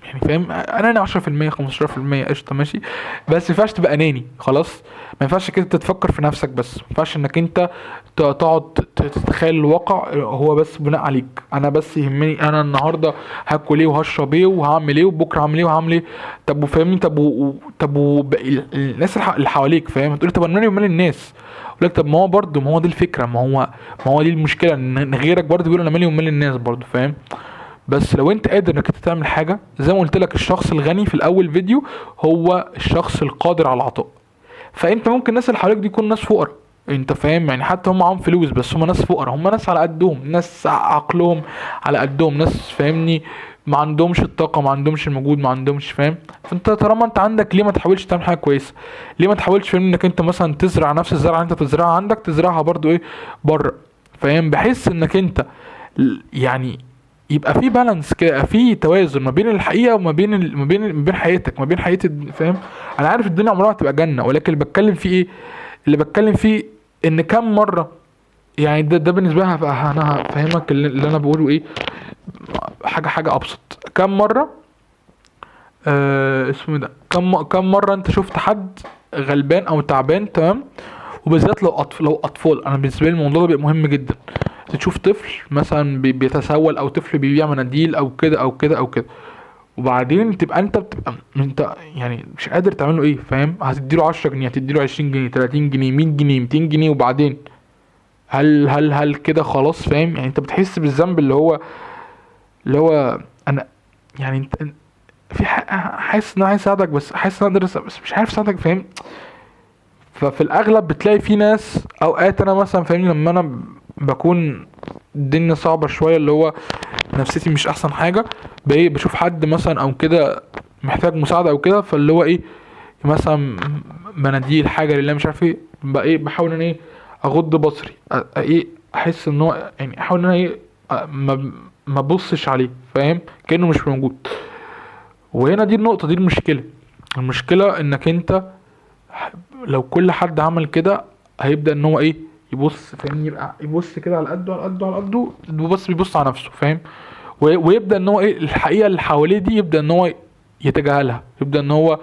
يعني فاهم، اناني 10% 15% قشطه ماشي، بس ما ينفعش تبقى اناني خلاص. ما ينفعش كده تفكر في نفسك بس، ما ينفعش انك انت تقعد تتخيل الواقع هو بس بناء عليك. انا بس يهمني انا النهارده هاكل ايه وهشرب ايه وهعمل ايه وبكره هعمل ايه وهعمل ايه. طب وفاهمني، طب الناس اللي حواليك، فاهم؟ تقول طب انا مالي ومال الناس. اقول لك طب ما هو برضه، ما هو دي الفكره، ما هو دي المشكله، ان غيرك برضه بيقول انا مالي ومال الناس برضه، فاهم؟ بس لو انت قادر انك انت تعمل حاجه، زي ما قلت لك الشخص الغني في الاول فيديو هو الشخص القادر على العطاء. فانت ممكن الناس اللي حواليك دي يكون ناس فقراء، انت فاهم؟ يعني حتى هم معاهم فلوس بس هم ناس فقراء، هم ناس على قدهم، ناس عقلهم على قدهم، ناس فاهمني ما عندهمش الطاقه، ما عندهمش المجهود، ما عندهمش، فاهم؟ فانت طالما انت عندك، ليه ما تحاولش تعمل حاجه كويسه؟ ليه ما تحاولش، فاهم، انك انت مثلا تزرع نفس الزرعه اللي انت بتزرعها عندك، تزرعها برضو ايه بره، فاهم؟ بحيث انك انت يعني يبقى في بالانس كده، في توازن ما بين الحقيقه وما بين ما بين حياتك، ما بين حياه فاهم؟ انا عارف الدنيا عمرها ما هتبقى جنه، ولكن اللي بتكلم فيه ايه، اللي بتكلم فيه ان كم مره، يعني ده بالنسبه لي انا هفهمك اللي انا بقوله ايه، حاجه ابسط. كم مره اسمه ده، كم مره انت شفت حد غلبان او تعبان، تمام؟ وبالذات لو اطفال، انا بالنسبه لي الموضوع ده بيبقى مهم جدا. تشوف طفل مثلا بيتسول، او طفل بيبيع مناديل او كده او كده او كده، وبعدين تبقى انت يعني مش قادر تعمله ايه، فاهم؟ هتديله 10 جنيه، هتديله 20 جنيه، 30 جنيه، 100 جنيه، 200 جنيه، وبعدين هل كده خلاص، فاهم؟ يعني انت بتحس بالذنب اللي هو انا، يعني انت في حاسس ان انا عايز اساعدك، بس حاسس ان انا اقدر بس مش عارف اساعدك، فاهم؟ ففي الاغلب بتلاقي في ناس، اوقات انا مثلا، فاهمني، لما انا بكون الدنيا صعبة شوية، اللي هو نفسيتي مش احسن حاجة، بشوف حد مثلا او كده محتاج مساعدة او كده، فاللي هو ايه، مثلا مناديل حاجة لله مش عارف ايه، بقى ايه، بحاول ان ايه اغض بصري، ايه، احس ان هو يعني احاول ان انا ايه، ما ببصش عليه، فاهم؟ كأنه مش موجود. وهنا دي النقطة، دي المشكلة انك انت لو كل حد عمل كده هيبدأ ان هو ايه، يبص، فاهمني، يبقى يبص كده على قده على قده على قده، وبس بيبص على نفسه، فاهم؟ ويبدأ ان هو ايه، الحقيقة اللي حواليه دي يبدأ ان هو يتجاهلها، يبدأ ان هو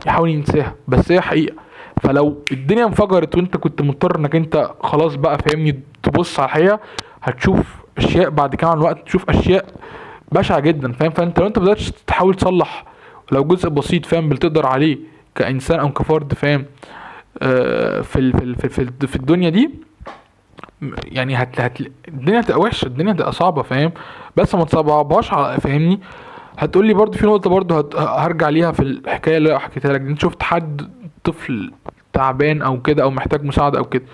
يحاول ينساها، بس هي حقيقة. فلو الدنيا انفجرت وانت كنت مضطر انك انت خلاص بقى، فاهمني، تبص على الحقيقة، هتشوف اشياء بعد كده مع الوقت، تشوف اشياء بشعة جدا، فاهم؟ فانت لو انت بدأت تحاول تصلح لو جزء بسيط، فاهم، بتقدر عليه كإنسان او كفرد، فاهم؟ في الدنيا دي، يعني الدنيا هتبقى وحشه، الدنيا هتبقى صعبه، فاهم؟ بس ما تصعبهاش فاهمني، هتقول لي برضو في نقطه برضو هرجع ليها في الحكايه اللي حكيتها لك دي. انت شفت حد طفل تعبان او كده او محتاج مساعده او كده،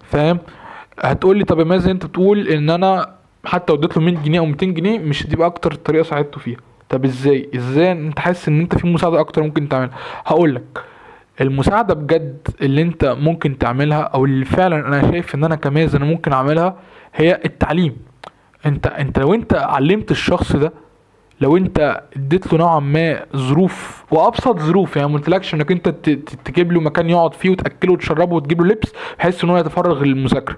فاهم؟ هتقول لي طب ماذا انت بتقول ان انا حتى لو اديت له 100 جنيه او 200 جنيه مش هتبقى اكتر طريقه ساعدته فيها؟ طب ازاي انت حاسس ان انت في مساعده اكتر ممكن تعملها؟ هقول لك، المساعده بجد اللي انت ممكن تعملها او اللي فعلا انا شايف ان انا كمازن انا ممكن اعملها هي التعليم. انت لو انت علمت الشخص ده، لو انت اديت له نوعا ما ظروف وابسط ظروف، يعني ما قلتلكش انك انت تجيب له مكان يقعد فيه وتاكله وتشربه وتجيب له لبس بحيث ان هو يتفرغ للمذاكره،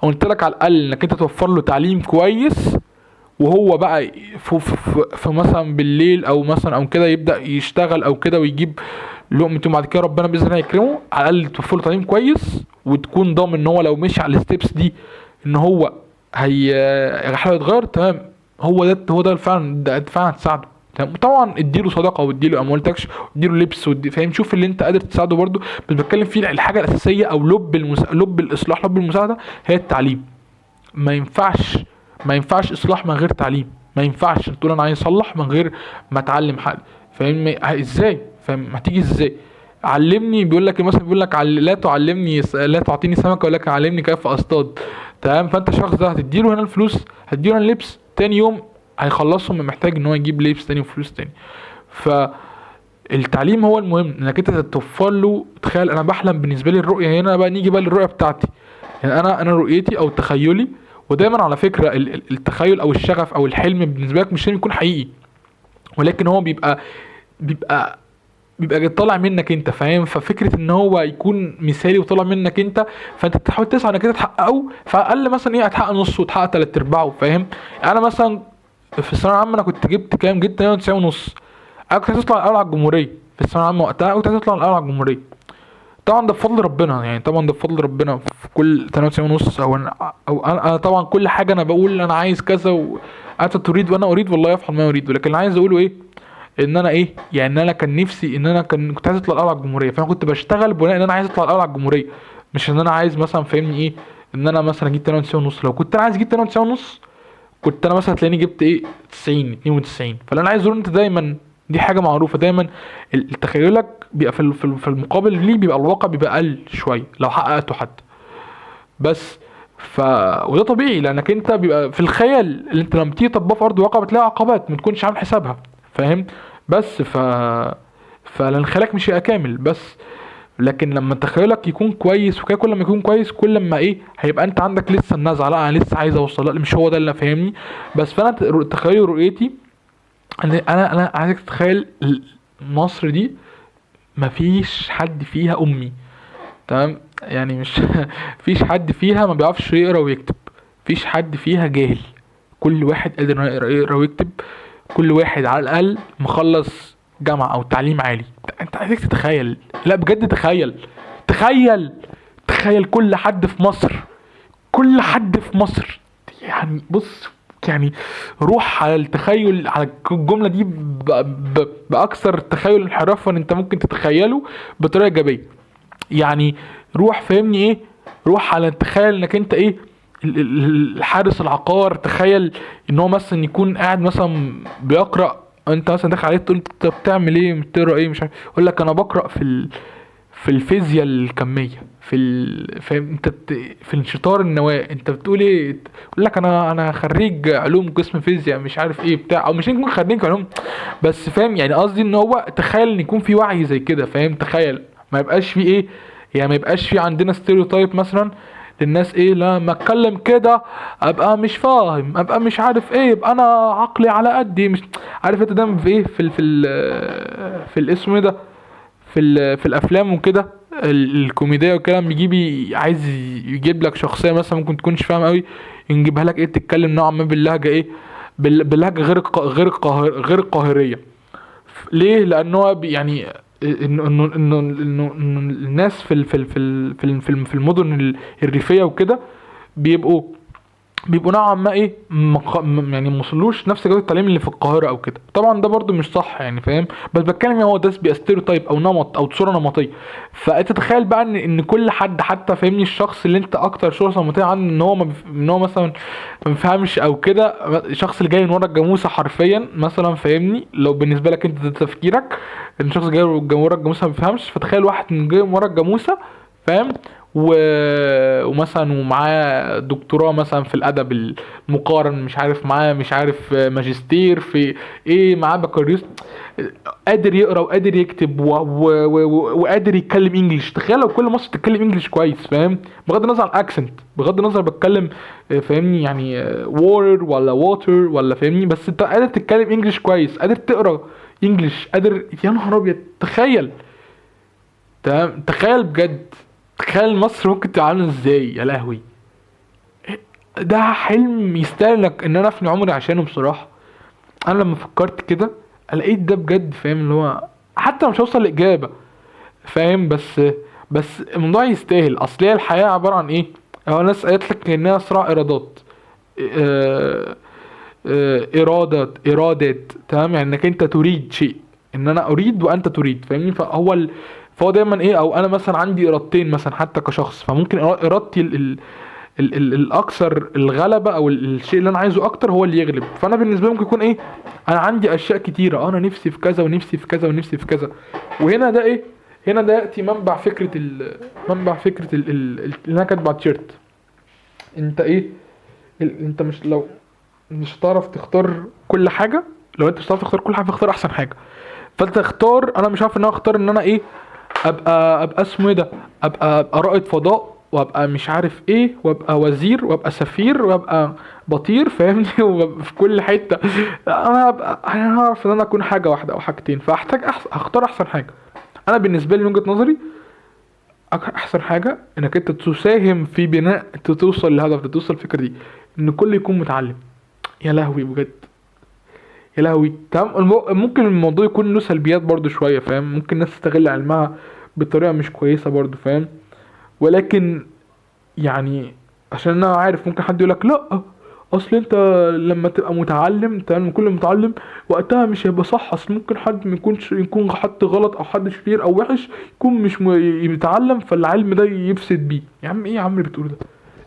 قلت لك على الاقل انك انت توفر له تعليم كويس، وهو بقى في مثلا بالليل او مثلا او كده يبدا يشتغل او كده ويجيب لقمته، بعد كده ربنا باذن الله يكرمه، على الاقل توفر له تعليم كويس وتكون ضامن ان هو لو مشي على الستبس دي ان هو حاله يتغير تمام. هو ده فعلا، ده فعلا هتساعده تمام. طبعا اديله صدقه واديله اموال تكش واديله لبس فاهم، شوف اللي انت قادر تساعده برده. بس بتكلم فيه الحاجه الاساسيه او لب الاصلاح، لب المساعده هي التعليم. ما ينفعش اصلاح من غير تعليم، ما ينفعش تقول انا عايز اصلح من غير ما اتعلم حاجه، فاهم؟ ازاي؟ فاهم؟ هتيجي ازاي؟ علمني، بيقول لك مثلا، بيقول لك لا تعلمني، لا تعطيني سمكه ولكن علمني كيف اصطاد، تمام؟ فانت الشخص ده هتديله هنا الفلوس، هتديله هنا اللبس، تاني يوم هيخلصهم محتاج ان هو يجيب لبس تاني وفلوس تاني. فالتعليم هو المهم، انك انت تتوفر له. تخيل انا بحلم، بالنسبه لي الرؤيه هنا بقى، نيجي بقى للرؤيه بتاعتي، يعني انا رؤيتي او تخيلي. ودايما على فكره التخيل او الشغف او الحلم بالنسبه لك مش لازم يكون حقيقي، ولكن هو بيبقى بيبقى طالع منك انت، فاهم؟ ففكره ان هو يكون مثالي وطالع منك انت، فانت تحاول تسعى انك انت تحققه، فاقل مثلا ايه هتحقق نصه وتحقق 3/4، فاهم؟ انا مثلا في الثانويه العامه انا كنت جبت كام؟ جبت 98 ونص. انا كنت عايز اطلع الاول على الجمهوريه في الثانويه العامه وقتها، كنت عايز اطلع الاول على الجمهوريه. طبعا ده بفضل ربنا، يعني طبعا ده بفضل ربنا في كل 98 ونص، او انا طبعا كل حاجه انا بقول انا عايز كذا وانت تريد وانا اريد، والله يفعل ما يريد. ولكن اللي عايز اقوله ايه، ان انا ايه، يعني ان انا كان نفسي ان انا كنت عايز اطلع الاول على الجمهوريه، فانا كنت بشتغل بناء ان انا عايز اطلع الاول على الجمهوريه، مش ان انا عايز مثلا، فاهمني ايه، ان انا مثلا اجيب 98 ونص. لو كنت انا عايز اجيب 98 ونص كنت انا مثلا تلاقيني جبت ايه 90 92. فاللي انا عايز اقوله انت دايما، دي حاجه معروفه دايما، تخيلك بيبقى في المقابل ليه بيبقى الواقع بيبقى اقل شويه لو حققته حتى. بس وده طبيعي، لانك انت بيبقى في الخيال اللي انت لما تيجي تطبقه في ارض الواقع بتلاقي عقبات ما تكونش عامل حسابها، فاهم؟ بس فلان خيالك مش هيبقى كامل. بس لكن لما تخيلك يكون كويس وكده، كل ما يكون كويس كل ما ايه هيبقى انت عندك لسه النزعه، لا انا لسه عايز اوصل، لا مش هو ده اللي فاهمني. بس فانا تخيلي رؤيتي ان انا عايزك تتخيل مصر دي مفيش حد فيها امي، تمام؟ يعني مش فيش حد فيها ما بيعرفش يقرا ويكتب، فيش حد فيها جاهل، كل واحد قادر يقرا ويكتب، كل واحد على الاقل مخلص جامعه او تعليم عالي. انت عايزك تتخيل، لا بجد تخيل تخيل كل حد في مصر، كل حد في مصر، يعني بص، يعني روح على التخيل على الجمله دي باكثر تخيل انحرافا انت ممكن تتخيله بطريقه ايجابيه. يعني روح، فاهمني ايه، روح على تخيل انك انت ايه الحارس العقار، تخيل ان هو مثلا يكون قاعد مثلا بيقرا، انت مثلا داخل عليه تقول انت بتعمل ايه، بتقرا ايه، مش عارف، يقول لك انا بقرا في الفيزياء الكميه، فاهم انت في انشطار النواه، انت بتقول ايه، يقول لك انا خريج علوم قسم فيزياء مش عارف ايه بتاع، او مش يكون خريج علوم بس، فاهم؟ يعني قصدي ان هو تخيل ان يكون في وعي زي كده، فاهم؟ تخيل ما يبقاش في ايه، يعني ما يبقاش في عندنا ستيريوتايب مثلا للناس ايه، لما اتكلم كده ابقى مش فاهم، ابقى مش عارف ايه، يبقى انا عقلي على قدي، مش عارف انت دايما في ايه، في الاسم ده، في الافلام وكده الكوميديا وكده، لما عايز يجيب لك شخصيه مثلا ممكن تكونش فاهم قوي، يجيبها لك ايه تتكلم نوعا ما باللهجه ايه، باللهجه غير القاهريه. ليه؟ لان هو يعني انه الناس في المدن الريفيه وكده بيبقوا بيبقوا نوعا ما ايه يعني موصلوش نفس جوده التعليم اللي في القاهره او كده. طبعا ده برضو مش صح يعني فاهم، بس بتكلم يعني هو ده بيبقى ستيريوتايب او نمط او صوره نمطيه. فانت تخيل بقى ان كل حد حتى فاهمني الشخص اللي انت اكتر صوره نمطيه عنه ان هو ان هو مثلا ما بيفهمش او كده، الشخص اللي جاي من ورا الجاموسه حرفيا مثلا فاهمني، لو بالنسبه لك انت ده تفكيرك ان الشخص جاي من ورا الجاموسه ما بيفهمش، فتخيل واحد من جاي من ورا الجاموسه فاهم و... ومثلا ومعاه دكتوراه مثلا في الادب المقارن، مش عارف معاه مش عارف ماجستير في ايه، معاه بكالوريوس، قادر يقرا وقادر يكتب وقادر يتكلم انجليش. تخيل لو كل مصر تتكلم انجليش كويس فاهم، بغض النظر عن الاكسنت، بغض النظر بتكلم فاهمني يعني وورر ولا ووتر ولا فاهمني، بس انت قادر تتكلم انجليش كويس، قادر تقرا انجليش، قادر، يا نهار ابيض تخيل. تمام، تخيل بجد، تخيل مصر ممكن تبقى عامله ازاي، يا لهوي. ده حلم يستاهل ان انا افني عمري عشانه بصراحه. انا لما فكرت كده لقيت ده بجد فاهم اللي هو حتى مش هوصل لاجابه فاهم، بس الموضوع يستاهل. اصل هي الحياه عباره عن ايه؟ هو ناس قالت لك انها صراع ارادات، آه، ارادات تمام، يعني انك انت تريد شيء، ان انا اريد وانت تريد فاهمني. فهو دايما ايه، او انا مثلا عندي ارادتين مثلا حتى كشخص، فممكن ارادتي الاكثر الغلبه او الشيء اللي انا عايزه اكتر هو اللي يغلب. فانا بالنسبه لي ممكن يكون ايه، انا عندي اشياء كتيره، انا نفسي في كذا ونفسي في كذا ونفسي في كذا. وهنا ده ايه، هنا ده ياتي منبع فكره اللي انا كاتبه على التيشيرت. انت ايه، انت مش هتعرف تختار كل حاجه. لو انت مش هتعرف تختار كل حاجه فاختار احسن حاجه. فانت اختار، انا مش عارف ان انا اختار ان انا ايه، ابقى اسمه ايه ده، ابقى رائد فضاء، وابقى مش عارف ايه، وابقى وزير، وابقى سفير، وابقى بطير فاهمني وابقى في كل حته. انا هعرف ان انا اكون حاجه واحده او حاجتين، فاحتاج اختار احسن حاجه. انا بالنسبه لي من وجهه نظري احسن حاجه انك انت تساهم في بناء، توصل للهدف ده، توصل الفكره دي، ان كل يكون متعلم. يا لهوي بجد، يا لهوي. تمام، ممكن الموضوع يكون له سلبيات برضو شويه فاهم، ممكن الناس تستغل علمها بطريقه مش كويسه برضو فاهم، ولكن يعني عشان انا عارف ممكن حد يقولك لا، اصل انت لما تبقى متعلم تمام، كل متعلم وقتها مش هيبقى صح، اصل ممكن حد ما يكون حد غلط او حد شرير او وحش، يكون مش يتعلم فالعلم ده يفسد بيه. يا عم ايه يا عم اللي بتقوله ده،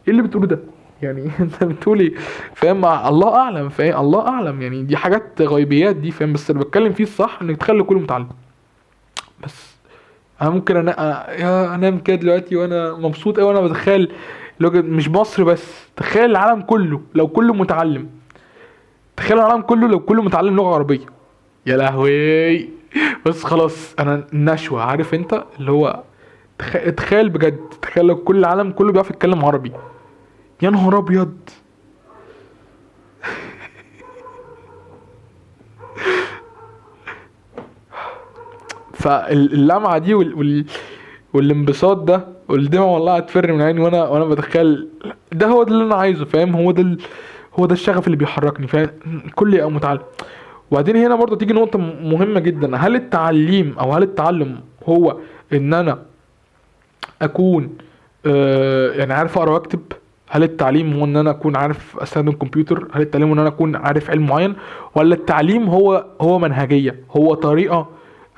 ايه اللي بتقوله ده يعني انت بتقول ايه فاهم، الله اعلم فاهم، الله اعلم يعني، دي حاجات غيبيات دي فاهم، بس اللي بتكلم فيه الصح انك تخلي كله متعلم. بس انا ممكن انام كده دلوقتي وانا مبسوط قوي وانا بتخيل لو مش مصر بس، تخيل العالم كله لو كله متعلم، تخيل العالم كله لو كله متعلم لغة عربية. يا لهوي. بس خلاص انا نشوة، عارف انت اللي هو تخيل بجد، تخيل لو كل العالم كله بيعرف يتكلم عربي. يا نهار ابيض. فاللمعة دي والانبساط ده والدمع والله هتفر من عيني وانا بتخيل ده، هو ده اللي انا عايزه فاهم، هو ده الشغف اللي بيحركني فاهم، كل يبقى متعلم. وبعدين هنا برضه تيجي نقطة مهمة جدا، هل التعليم او هل التعلم هو ان انا اكون يعني عارف اقرا واكتب؟ هل التعليم هو ان انا اكون عارف استخدم كمبيوتر؟ هل التعليم هو ان انا اكون عارف علم معين؟ ولا التعليم هو منهجية، هو طريقة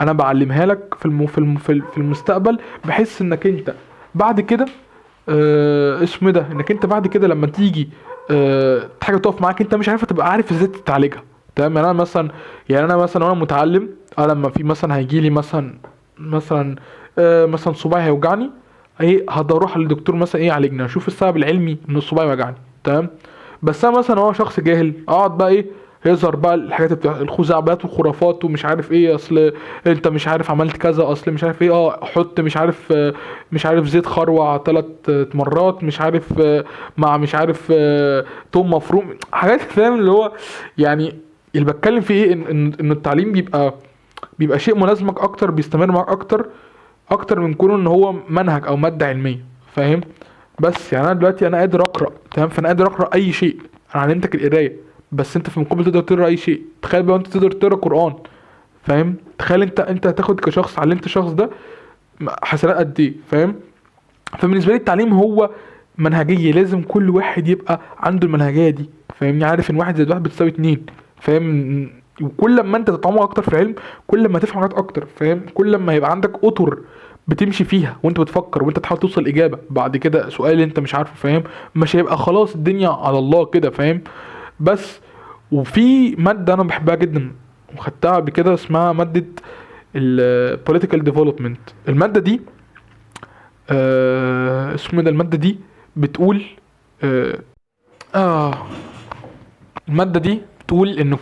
انا بعلمها لك في المستقبل، بحيث انك انت بعد كده اسمه إيه ده، انك انت بعد كده لما تيجي حاجه تقف معاك انت مش عارف، تبقى عارف ازاي تعالجها. تمام، يعني انا مثلا وانا متعلم، لما في مثلا هيجي لي مثلا مثلا صباعي هيوجعني، ايه هروح للدكتور مثلا ايه يعالجني، اشوف السبب العلمي ان الصباعي وجعني. تمام، بس انا مثلا هو شخص جاهل اقعد بقى ايه، يظهر بقى الحاجات بتاع الخزعبلات والخرافات ومش عارف ايه، اصل انت مش عارف عملت كذا، اصل مش عارف ايه، حط مش عارف مش عارف زيت خروع 3 مرات، مش عارف مع مش عارف توم مفروم، حاجات فاهم اللي هو يعني. اللي بتكلم فيه ايه، ان التعليم بيبقى شيء ملازمك اكتر، بيستمر معاك اكتر من كونه ان هو منهج او ماده علميه فاهم. بس يعني انا دلوقتي انا قادر اقرا تمام، فانا قادر اقرا اي شيء، انا علمتك القرايه، بس انت في المقابل تقدر تقرا اي شيء. تخيل بقى انت تقدر تقرا قران فاهم، تخيل انت هتاخد كشخص علمت الشخص ده حسنات قد ايه فاهم. فبالنسبه لي التعليم هو منهجيه، لازم كل واحد يبقى عنده المنهجيه دي، فاهمني؟ عارف ان 1+1=2، فاهم؟ وكل ما انت تتعمق اكتر في العلم كل ما تفهم حاجات اكتر، فاهم؟ كل ما يبقى عندك اطر بتمشي فيها وانت بتفكر وانت تحاول توصل اجابه بعد كده سؤال انت مش عارفه، فاهم؟ مش هيبقى خلاص الدنيا على الله كده، فاهم؟ بس. وفي ماده انا بحبها جدا وخدتها قبل كده اسمها ماده ال political development. الماده دي اسمه ده، الماده دي بتقول آه, اه المادة دي بتقول ان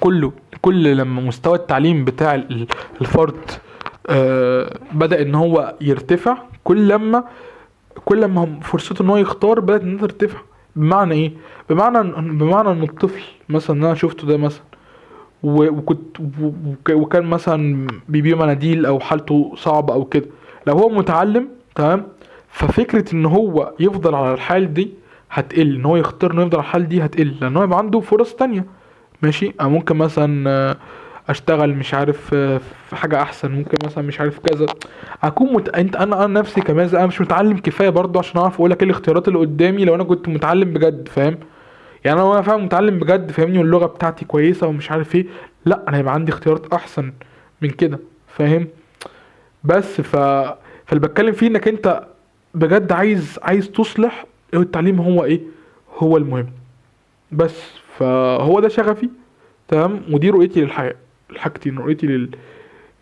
كل لما مستوى التعليم بتاع الفرد بدأ ان هو يرتفع، كل لما فرصته ان هو يختار بدأت ان هي ترتفع. بمعنى ايه؟ بمعنى ان الطفل مثلا اللي انا شفته ده مثلا وكان مثلا بيبيع مناديل او حالته صعبة او كده، لو هو متعلم تمام، ففكرة ان هو يفضل على الحال دي هتقل، ان هو يختار انه يفضل على الحال دي هتقل، لان هو يبقى عنده فرص تانية. ماشي، أو ممكن مثلا اشتغل مش عارف في حاجة احسن، ممكن مثلا مش عارف كذا. اكون انت انا نفسي كمازة انا مش متعلم كفاية برضو عشان اعرف اقول لك ايه الاختيارات اللي قدامي لو انا كنت متعلم بجد، فاهم؟ يعني انا فعلا متعلم بجد، فاهمني؟ واللغة بتاعتي كويسة ومش عارف ايه، لا انا هيبقى عندي اختيارات احسن من كده، فاهم؟ بس فاللي بتكلم فيه انك انت بجد عايز تصلح، التعليم هو ايه؟ هو المهم. بس فهو ده شغفي، تمام؟ ودي رؤيتي للحياة، الحاجتين، رؤيتي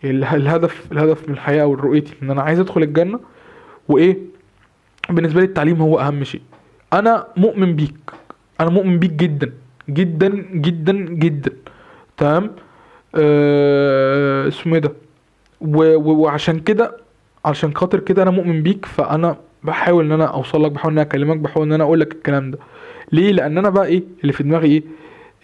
الهدف من الحياة ورؤيتي ان انا عايز ادخل الجنة، وايه بالنسبة لي التعليم هو اهم شيء. انا مؤمن بيك، انا مؤمن بيك جدا جدا جدا جدا، تمام؟ اسمه ايه ده، وعشان كده، علشان خاطر كده انا مؤمن بيك، فانا بحاول ان انا اوصل لك، بحاول ان انا اكلمك، بحاول ان انا اقول لك الكلام ده. ليه؟ لان انا بقى ايه اللي في دماغي ايه؟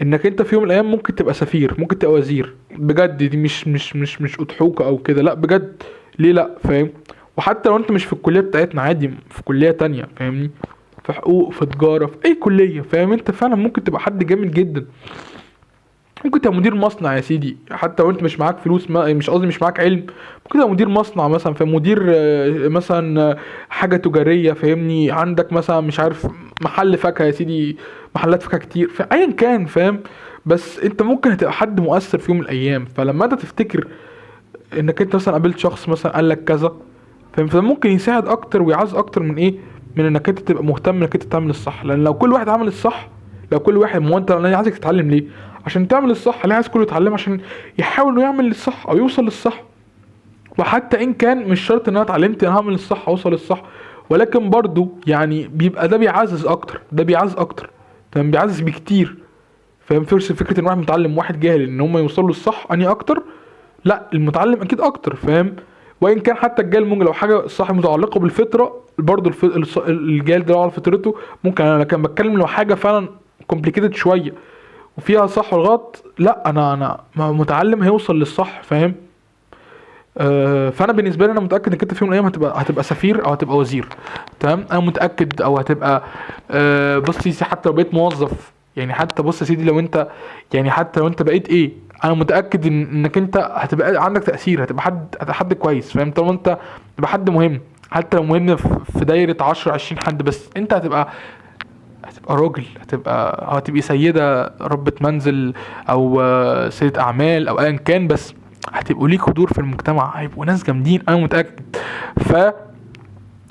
انك انت في يوم من الايام ممكن تبقى سفير، ممكن تبقى وزير بجد، دي مش اضحوكه او كده، لا بجد. ليه لا؟ فاهم؟ وحتى لو انت مش في الكليه بتاعتنا عادي، في كليه تانية، فاهمني؟ في حقوق، في تجاره، في اي كليه، فاهم؟ انت فعلا ممكن تبقى حد جامد جدا، ممكن تبقى مدير مصنع يا سيدي، حتى لو انت مش معاك فلوس، ما مش قصدي مش معاك علم، ممكن تبقى مدير مصنع مثلا، فمدير مثلا حاجه تجاريه، فاهمني؟ عندك مثلا مش عارف محل فاكهه يا سيدي، محلات فاكهه كتير، فايا كان، فاهم؟ بس انت ممكن هتبقى حد مؤثر في يوم من الايام، فلما انت تفتكر انك انت مثلا قابلت شخص مثلا قال لك كذا، فاهم؟ فده ممكن يساعد اكتر ويعز اكتر من ايه، من انك انت تبقى مهتم انك انت تعمل الصح. لان لو كل واحد عمل الصح، لو كل واحد، ما هو انت انا عايزك تتعلم ليه؟ عشان تعمل الصح. ليه عايز كله يتعلم؟ عشان يحاول انه يعمل الصح او يوصل للصح. وحتى ان كان مش شرط ان انا اتعلمت انا هعمل الصح اوصل للصح، ولكن برضو يعني بيبقى ده بيعزز اكتر، ده بيعزز اكتر، تمام؟ بيعزز بكتير، فاهم؟ فكره ان واحد متعلم واحد جاهل ان هم يوصلوا للصح اني اكتر، لا المتعلم اكيد اكتر، فاهم؟ وان كان حتى الجاهل ممكن لو حاجه صح متعلقه بالفطره برضو الجاهل ده على فطرته ممكن، انا كان بتكلم لو حاجه فعلا كومبليكيتد شويه وفيها صح والغلط، لا انا متعلم هيوصل للصح، فاهم؟ فانا بالنسبه لي انا متاكد انك انت في يوم من الايام هتبقى سفير او هتبقى وزير، تمام؟ انا متاكد، او هتبقى بص يا سيدي حتى لو بقيت موظف، يعني حتى بص يا سيدي لو انت، يعني حتى لو انت بقيت ايه، انا متاكد انك انت هتبقى عندك تاثير، هتبقى حد كويس، فاهم؟ طالما انت تبقى حد مهم، حتى لو مهم في دايره 10 20 حد، بس انت هتبقى راجل، هتبقي سيدة ربة منزل او سيدة اعمال او ايا كان، بس هتبقوا ليكوا دور في المجتمع، هيبقوا ناس جامدين انا متأكد.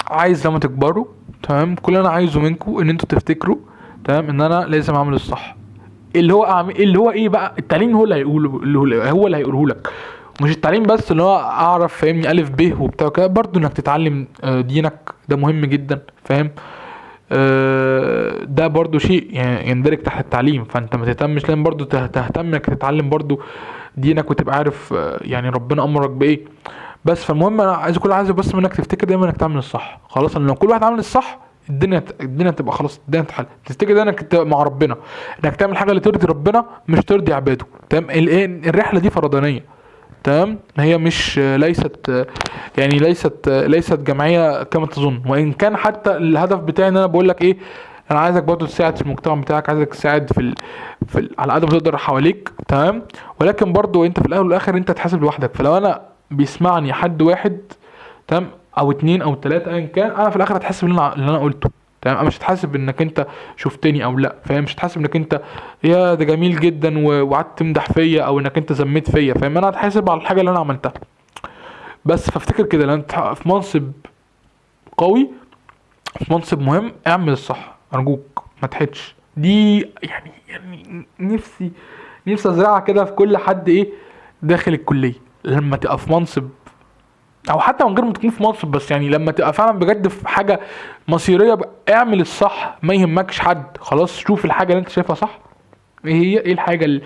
عايز لما تكبروا، تمام، كل انا عايزه منكم ان انتوا تفتكروا، تمام، ان انا لازم اعمل الصح، اللي هو ايه بقى؟ التعليم هو اللي هيقوله، هو اللي هيقوله لك، مش التعليم بس اللي هو اعرف، فاهمني؟ الف ب وبتاع كده، برضو انك تتعلم دينك ده مهم جدا، فاهم؟ ده برضو شيء يعني يندرج تحت التعليم، فانت ما تهتمش، لازم برضو تهتم انك تتعلم برضو دينك وتبقى عارف يعني ربنا امرك بايه. بس فالمهم انا عايز بس منك تفتكر دايما انك تعمل الصح، خلاص. لو كل واحد عامل الصح الدنيا تبقى خلاص، الدنيا تتحل. تفتكر ده انك مع ربنا، انك تعمل حاجه اللي ترضي ربنا مش ترضي عباده، تمام؟ الرحله دي فردانيه، تمام؟ هي مش يعني ليست جمعيه كما تظن، وان كان حتى الهدف بتاعي ان انا بقول لك ايه، انا عايزك برضو تساعد في المجتمع بتاعك، عايزك تساعد على قد ما تقدر حواليك، تمام؟ ولكن برضو انت في الاول والاخر انت تحاسب لوحدك. فلو انا بيسمعني حد واحد، تمام، او اتنين او تلاتة ايا كان، انا في الاخر هتحاسب اللي انا قلته، تمام. انا مش هتحاسب انك انت شفتني او لا، فاهم؟ مش هتحاسب انك انت يا ده جميل جدا وقعدت تمدح فيا، او انك انت ذميت فيا، فاهم؟ انا هتحاسب على الحاجه اللي انا عملتها بس. فافتكر كده، لو انت في منصب قوي، في منصب مهم، اعمل الصح ارجوك، ما تحدش. دي يعني نفسي ازرعها كده في كل حد ايه داخل الكليه. لما تبقى في منصب، او حتى من غير ما تكون في منصب، بس يعني لما تبقى فعلا بجد في حاجه مصيريه بقى، اعمل الصح، ما يهمكش حد. خلاص شوف الحاجه اللي انت شايفها صح ايه هي، ايه الحاجه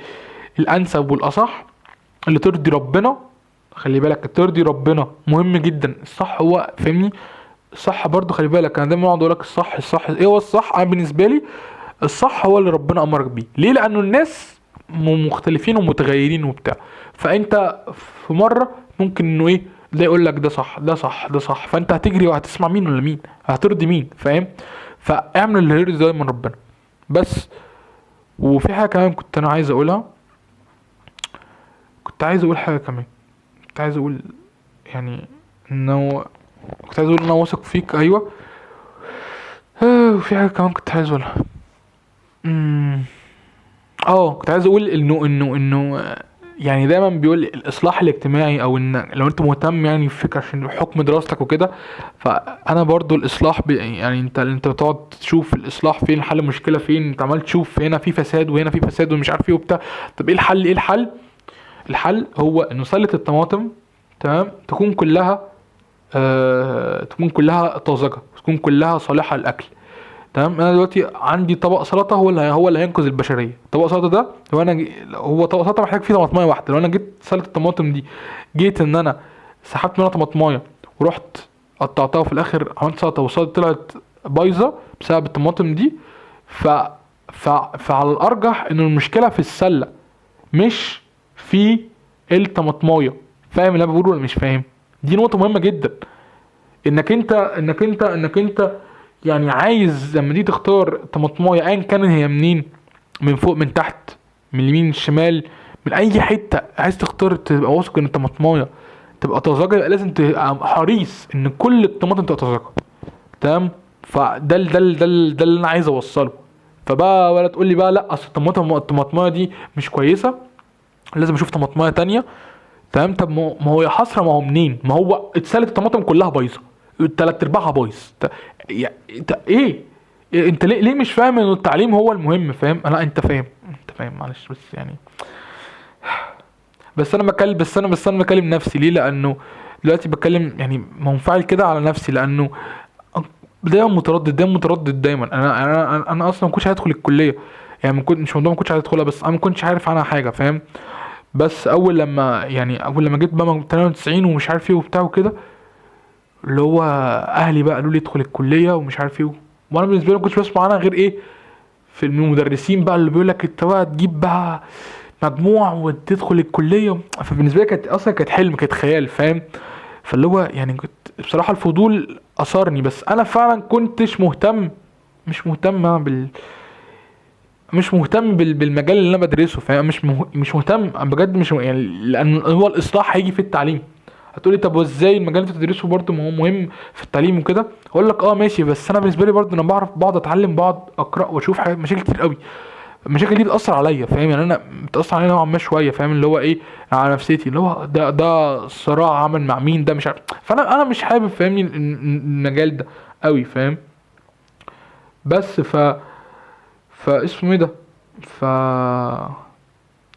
الانسب والاصح اللي ترضي ربنا. خلي بالك ترضي ربنا مهم جدا. الصح هو، فاهمني؟ الصح برضو خلي بالك، انا دايما اقعد اقول لك الصح ايه هو الصح. انا بالنسبه لي الصح هو اللي ربنا امرك بيه. ليه؟ لانه الناس مختلفين ومتغيرين وبتاع. فانت في مره ممكن انه ايه ده يقول لك ده صح ده صح ده صح، فانت هتجري وهتسمع مين ولا مين؟ هترضي مين؟ فاهم؟ فاعمل اللي يرضي دايما ربنا بس. وفي حاجه كمان كنت انا عايز اقولها، كنت عايز اقول حاجه كمان، كنت عايز اقول يعني انه كنت عايز اقول ان انا واثق فيك، ايوه. وفي حاجه كمان كنت عايز اقولها. أمم، كنت عايز اقول انه يعني دايما بيقول الاصلاح الاجتماعي، او ان لو انت مهتم يعني بفكره عشان حكم دراستك وكده. فانا برضو الاصلاح يعني انت بتقعد تشوف الاصلاح فين، حل المشكله فين. انت عمال تشوف هنا في فساد وهنا في فساد ومش عارف ايه وبتاع. طب ايه الحل؟ ايه الحل؟ الحل هو انه سلة الطماطم، تمام، تكون كلها تكون كلها طازجه، تكون كلها صالحه للاكل. تمام. انا دلوقتي عندي طبق سلطه هو اللي هينقذ البشريه. طبق سلطه ده لو انا هو طبق سلطه محتاج فيه طماطمايه واحده. لو انا جيت سلطه الطماطم دي، جيت ان انا سحبت منها طماطمايه ورحت قطعتها وفي الاخر عملت سلطه والسلطه طلعت بايظه بسبب الطماطم دي، ف... فعلى الارجح ان المشكله في السله مش في الطماطمايه. فاهم اللي انا بقوله ولا مش فاهم؟ دي نقطه مهمه جدا. انك انت يعني عايز لما دي تختار طماطمايه ايا كان هي منين، من فوق من تحت من اليمين من الشمال من اي حته، عايز تختار تبقى واثق ان الطماطمايه تبقى طازجه، يبقى لازم تبقى حريص ان كل الطماطم تبقى طازجه. تمام. ده اللي انا عايز اوصله. فبقى ولا تقول لي بقى لا اصل الطماطمايه دي مش كويسه، لازم اشوف طماطمايه تانية. تمام. طب ما هو يا حسره، ما هو منين؟ ما هو اتسالت الطماطم كلها بايظه، تلات ارباعها بايظ. انت ايه؟ انت ليه مش فاهم ان التعليم هو المهم؟ فاهم؟ لا انت فاهم، انت فاهم، معلش بس يعني. بس انا بكلم نفسي ليه؟ لانه دلوقتي بتكلم يعني منفعل كده على نفسي، لانه دايما متردد دايما. انا اصلا ما كنتش هدخل الكليه، يعني مش موضوع ما كنتش عايز ادخلها، بس انا ما كنتش عارف عنها حاجه، فاهم؟ بس اول لما جيت بقى 98 ومش عارف ايه وبتاع وكده، اللي هو اهلي بقى قالوا لي ادخل الكليه ومش عارف ايه. وانا بالنسبه لي ما كنتش بسمع عنها غير ايه، في المدرسين بقى اللي بيقول لك انت بقى تجيب بقى مجموع وتدخل الكليه. فبالنسبه لي كانت اصلا كانت حلم، كانت خيال، فاهم؟ فاللي هو يعني كنت بصراحه الفضول اثرني، بس انا فعلا كنتش مهتم، مش مهتم بالمجال اللي انا بدرسه، فاهم؟ مش مهتم بجد، مش يعني لان هو الاصلاح هيجي في التعليم. هتقولي طب وازاي المجال اللي انت بتدرسه برضه ما هو مهم في التعليم وكده؟ اقول لك ماشي، بس انا بالنسبه لي برضه انا بعرف بقعد اتعلم، بقعد اقرا واشوف حاجات، مشاكل كتير قوي. المشاكل دي بتاثر عليا، فاهم؟ يعني انا بتاثر عليا نوعا ما شويه، فاهم؟ اللي هو ايه، على نفسيتي، اللي هو ده صراع عمل مع مين، ده مش عارف. فانا مش حابب، فاهمني، المجال ده قوي، فاهم؟ بس فاسمه ايه ده، ف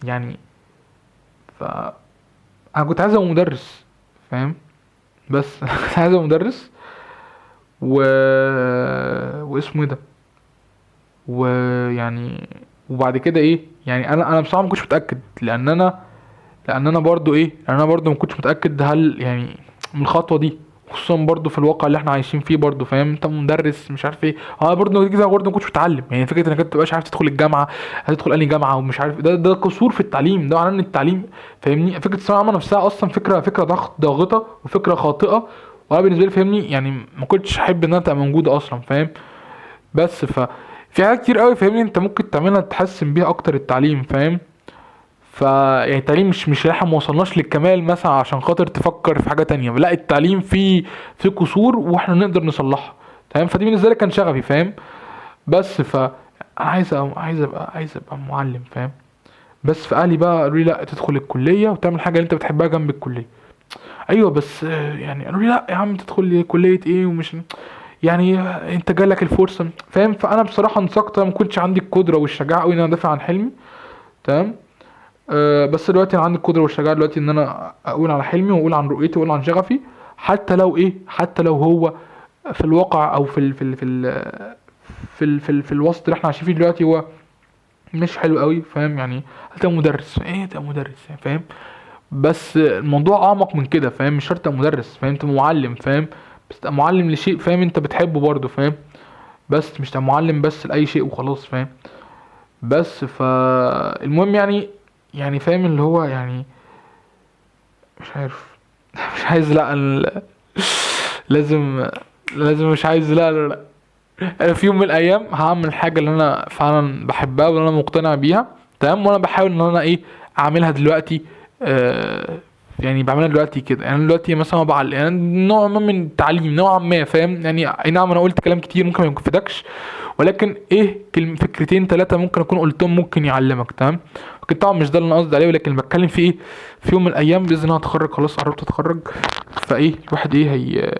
يعني ف انا كنت عايز ابقى مدرس، فاهم؟ بس كنت عايز ابقى مدرس و واسمه ايه ده، ويعني وبعد كده ايه يعني، انا بصراحه ما كنتش متاكد، لان انا برضو ايه، انا برضو ما كنتش متاكد هل يعني من الخطوه دي، خصوصا برضو في الواقع اللي احنا عايشين فيه برضو، فاهم؟ انت مدرس مش عارف ايه. برضو كده برضو ما كنتش متعلم، يعني فكره انك انت متبقاش عارف تدخل الجامعه، هتدخل انهي جامعه ومش عارف ده قصور في التعليم. ده معناه ان التعليم، فاهمني، فكره الثانويه العامه نفسها اصلا فكره ضاغطه وفكره خاطئه. وانا بالنسبه لي، فاهمني، يعني ما كنتش احب انها تبقى موجوده اصلا، فاهم؟ بس في حاجات كتير قوي، فاهمني، انت ممكن تعملها تحسن بيها اكتر التعليم، فاهم؟ يعني التعليم مش احنا ما وصلناش للكمال مثلا عشان خاطر تفكر في حاجه تانية. لا، التعليم فيه قصور واحنا نقدر نصلحها. تمام. فدي بالنسبه لي كان شغفي، فاهم. بس انا عايز ابقى معلم، فاهم. بس فاهلي بقى قالوا لي لا، تدخل الكليه وتعمل حاجه اللي انت بتحبها جنب الكليه. ايوه بس يعني قالوا لي لا يا عم، تدخل كليه ايه ومش يعني انت جالك الفرصه، فاهم. فانا بصراحه انسقت، ما كنتش عندي القدره والشجاعه قوي ان انا ادافع عن حلمي، تمام. بس دلوقتي انا عندي القدره والشجاعه دلوقتي ان انا اقول على حلمي واقول عن رؤيتي واقول عن شغفي، حتى لو هو في الواقع او في الوسط اللي احنا عايشين فيه دلوقتي هو مش حلو قوي، فاهم. يعني هتبقى مدرس، ايه تبقى مدرس يعني، فاهم. بس الموضوع اعمق من كده، فاهم. مش شرط تبقى مدرس، فاهم، انت معلم، فاهم. بس تبقى معلم لشيء، فاهم، انت بتحبه برضه، فاهم. بس مش تبقى معلم بس لاي شيء وخلاص، فاهم. بس المهم يعني فاهم اللي هو يعني مش عارف. مش عايز، لا لازم مش عايز، لا. انا في يوم من الايام هعمل الحاجه اللي انا فعلا بحبها واللي انا مقتنع بيها، تمام. وانا بحاول ان انا اعملها دلوقتي. يعني بعملها دلوقتي كده. يعني أنا دلوقتي مثلا بعلم يعني نوع ما من التعليم نوعا ما، فاهم. يعني اي نعم انا قلت كلام كتير ممكن ما يفيدكش، ولكن فكرتين ثلاثه ممكن اكون قلتهم ممكن يعلمك، تمام. لكن طبعا مش ده اللي انا قصدي عليه، ولكن اللي بتكلم فيه في يوم من الايام باذن الله هتخرج، خلاص قربت اتخرج. الواحد هي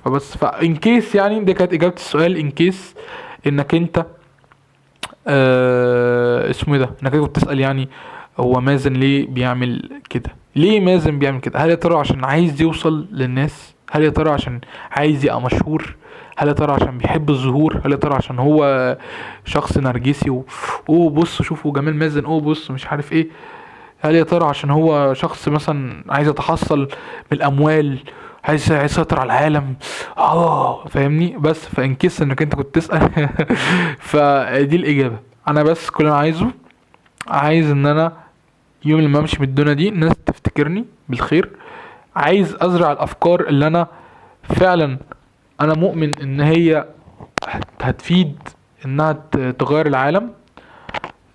فبس فان كيس، يعني دي كانت اجابه السؤال. ان كيس انك انت اسمه ايه ده، انك كنت بتسال يعني هو مازن ليه بيعمل كده. ليه مازن بيعمل كده؟ هل يا ترى عشان عايز يوصل للناس؟ هل يا ترى عشان عايز يبقى مشهور؟ هل يا ترى عشان بيحب الظهور؟ هل يا ترى عشان هو شخص نرجسي اوه بص شوفوا جمال مازن، اوه بص مش عارف ايه؟ هل يا ترى عشان هو شخص مثلا عايز يتحصل من الاموال، عايز يسيطر على العالم؟ فاهمني. بس فانكس انك انت كنت تسأل. فدي الاجابة. انا بس كل اللي انا عايز ان انا يوم لما امشي من الدنيا دي الناس تفتكرني بالخير. عايز ازرع الافكار اللي انا فعلا انا مؤمن ان هي هتفيد، انها تغير العالم،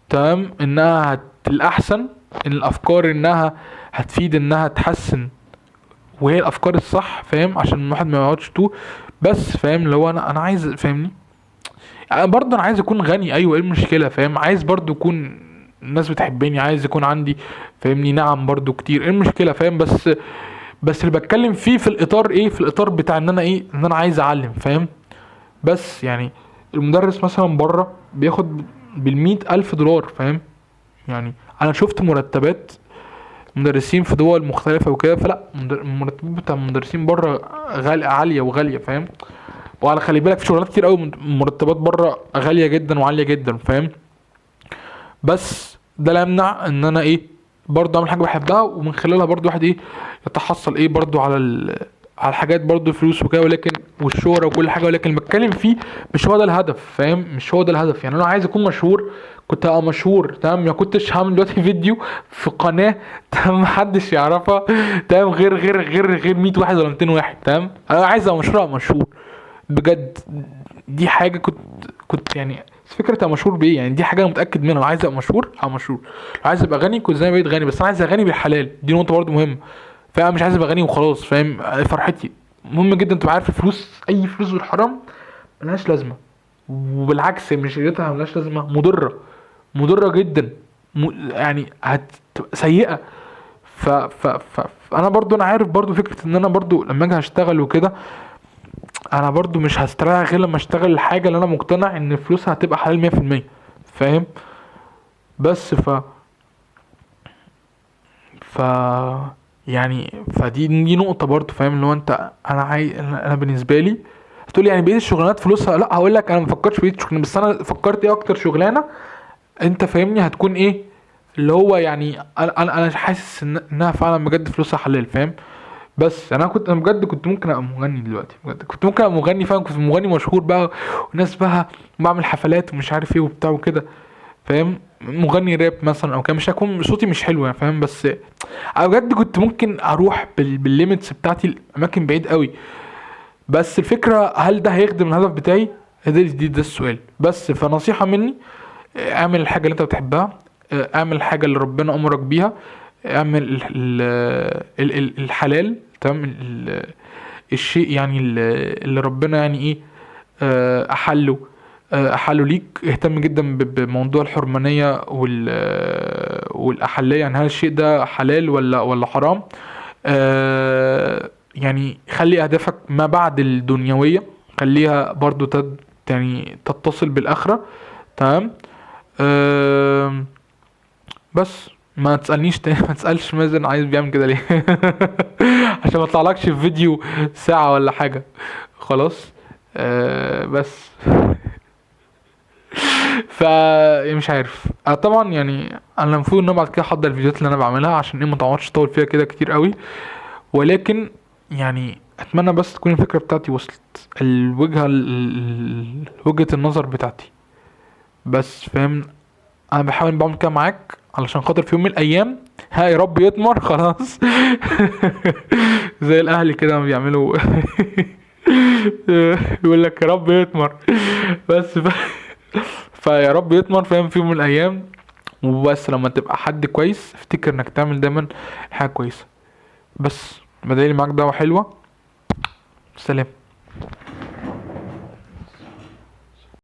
تمام. انها الاحسن، ان الافكار انها هتفيد، انها تحسن، وهي الافكار الصح، فاهم. عشان الواحد ما يقعدش تو بس، فاهم. اللي هو انا عايز، فاهمني. يعني برضه انا عايز اكون غني، ايوه، ايه المشكله، فاهم. عايز برضه اكون الناس بتحبني، عايز يكون عندي، فاهمني، نعم برضه كتير، ايه المشكله، فاهم. بس اللي بتكلم فيه في الاطار في الاطار بتاع ان انا ان انا عايز اعلم، فاهم. بس يعني المدرس مثلا بره بياخد $100,000، فاهم. يعني انا شفت مرتبات مدرسين في دول مختلفة وكده، فلا المرتبات بتاع المدرسين بره عالية وغالية، فاهم. وعلى خلي بالك في شغلات كتير قوي مرتبات بره غالية جدا وعالية جدا، فاهم. بس ده لا يمنع ان انا برضه اعمل حاجة بحبها، ومن خلالها برضه واحد يتحصل برضه على على الحاجات برضه فلوس وكده، ولكن والشهرة وكل حاجة. ولكن اللي بتكلم فيه مش هو ده الهدف، فاهم. مش هو ده الهدف. يعني انا عايز اكون مشهور، كنت هبقى مشهور، تمام. ما كنتش هعمل دلوقتي فيديو في قناة، تمام، محدش يعرفها، تمام، غير 100 واحد ولا 200 واحد، تمام. انا عايز ابقى مشهور، أبقى مشهور بجد. دي حاجة كنت يعني فكرة ابقى مشهور بايه، يعني دي حاجة انا متأكد منها. لو عايز ابقى مشهور هبقى مشهور، لو عايز ابقى غني كنت زي ما بقيت غني. بس انا عايز ابقى غني بالحلال، دي نقطة برضه مهمة. فانا مش عايز ابقى غني وخلاص، فاهم. فرحتي مهم جدا تبقى عارف الفلوس، اي فلوس بالحرام ملهاش لازمة. وبالعكس مش قيمتها ملهاش لازمة، مضرة جدا، يعني هتبقى سيئة. فانا برضو انا عارف برضو فكرة ان انا برضو لما اجي هشتغل وكده، انا برضو مش هستريح غير لما اشتغل الحاجة اللي انا مقتنع ان فلوسها هتبقى حلال 100%، فاهم. بس ف يعني فدي نقطة برضو، فاهم. اللي هو انت انا انا بالنسبة لي هتقول يعني بقيت الشغلانات فلوسها، لا هقول لك انا ما فكرتش في بقيت الشغلانات، بس انا فكرت اكتر شغلانة انت فاهمني هتكون اللي هو يعني انا حاسس انها فعلا بجد فلوسها حلال، فاهم. بس انا بجد كنت ممكن ابقى مغني دلوقتي، بجد كنت ممكن ابقى مغني، فاهم. كنت مغني مشهور بقى، والناس بقى بعمل حفلات ومش عارف ايه وبتاع وكده، فاهم. مغني راب مثلا او كده، مش هكون صوتي مش حلو يعني، فاهم. بس انا بجد كنت ممكن اروح بالليميتس بتاعتي الاماكن بعيد قوي. بس الفكره هل ده هيخدم الهدف بتاعي؟ ده السؤال. بس فنصيحه مني، اعمل الحاجة اللي انت بتحبها، اعمل الحاجة اللي ربنا امرك بيها، اعمل الحلال، تمام. الشيء يعني اللي ربنا يعني احلوا ليك. اهتم جدا بموضوع الحرمانية والاحلية، يعني هل الشيء ده حلال ولا حرام. يعني خلي اهدافك ما بعد الدنيوية، خليها برضو يعني تتصل بالاخرة. تمام. آه بس ما تسألنيش تاني ما تسألش مازن عايز بيعمل كده ليه عشان ما اطلعلكش في فيديو ساعة ولا حاجة. خلاص. بس ف مش عارف. طبعا يعني انا المفروض ان انا بعد كده احضر الفيديوهات اللي انا بعملها عشان ايه ما تقعدش اطول فيها كده كتير قوي. ولكن يعني اتمنى بس تكون الفكرة بتاعتي وصلت، وجهة النظر بتاعتي. بس فاهم، انا بحاول بعمل كده معاك علشان خاطر في يوم من الايام ها يا رب يتمر خلاص زي الاهلي كده ما بيعملوا يقول لك يا رب يتمر. بس فيا رب يتمر، فاهم، في يوم من الايام. وبس لما تبقى حد كويس افتكر انك تعمل دايما حاجة كويسة. بس بدايلي معاك دعوة حلوة. سلام.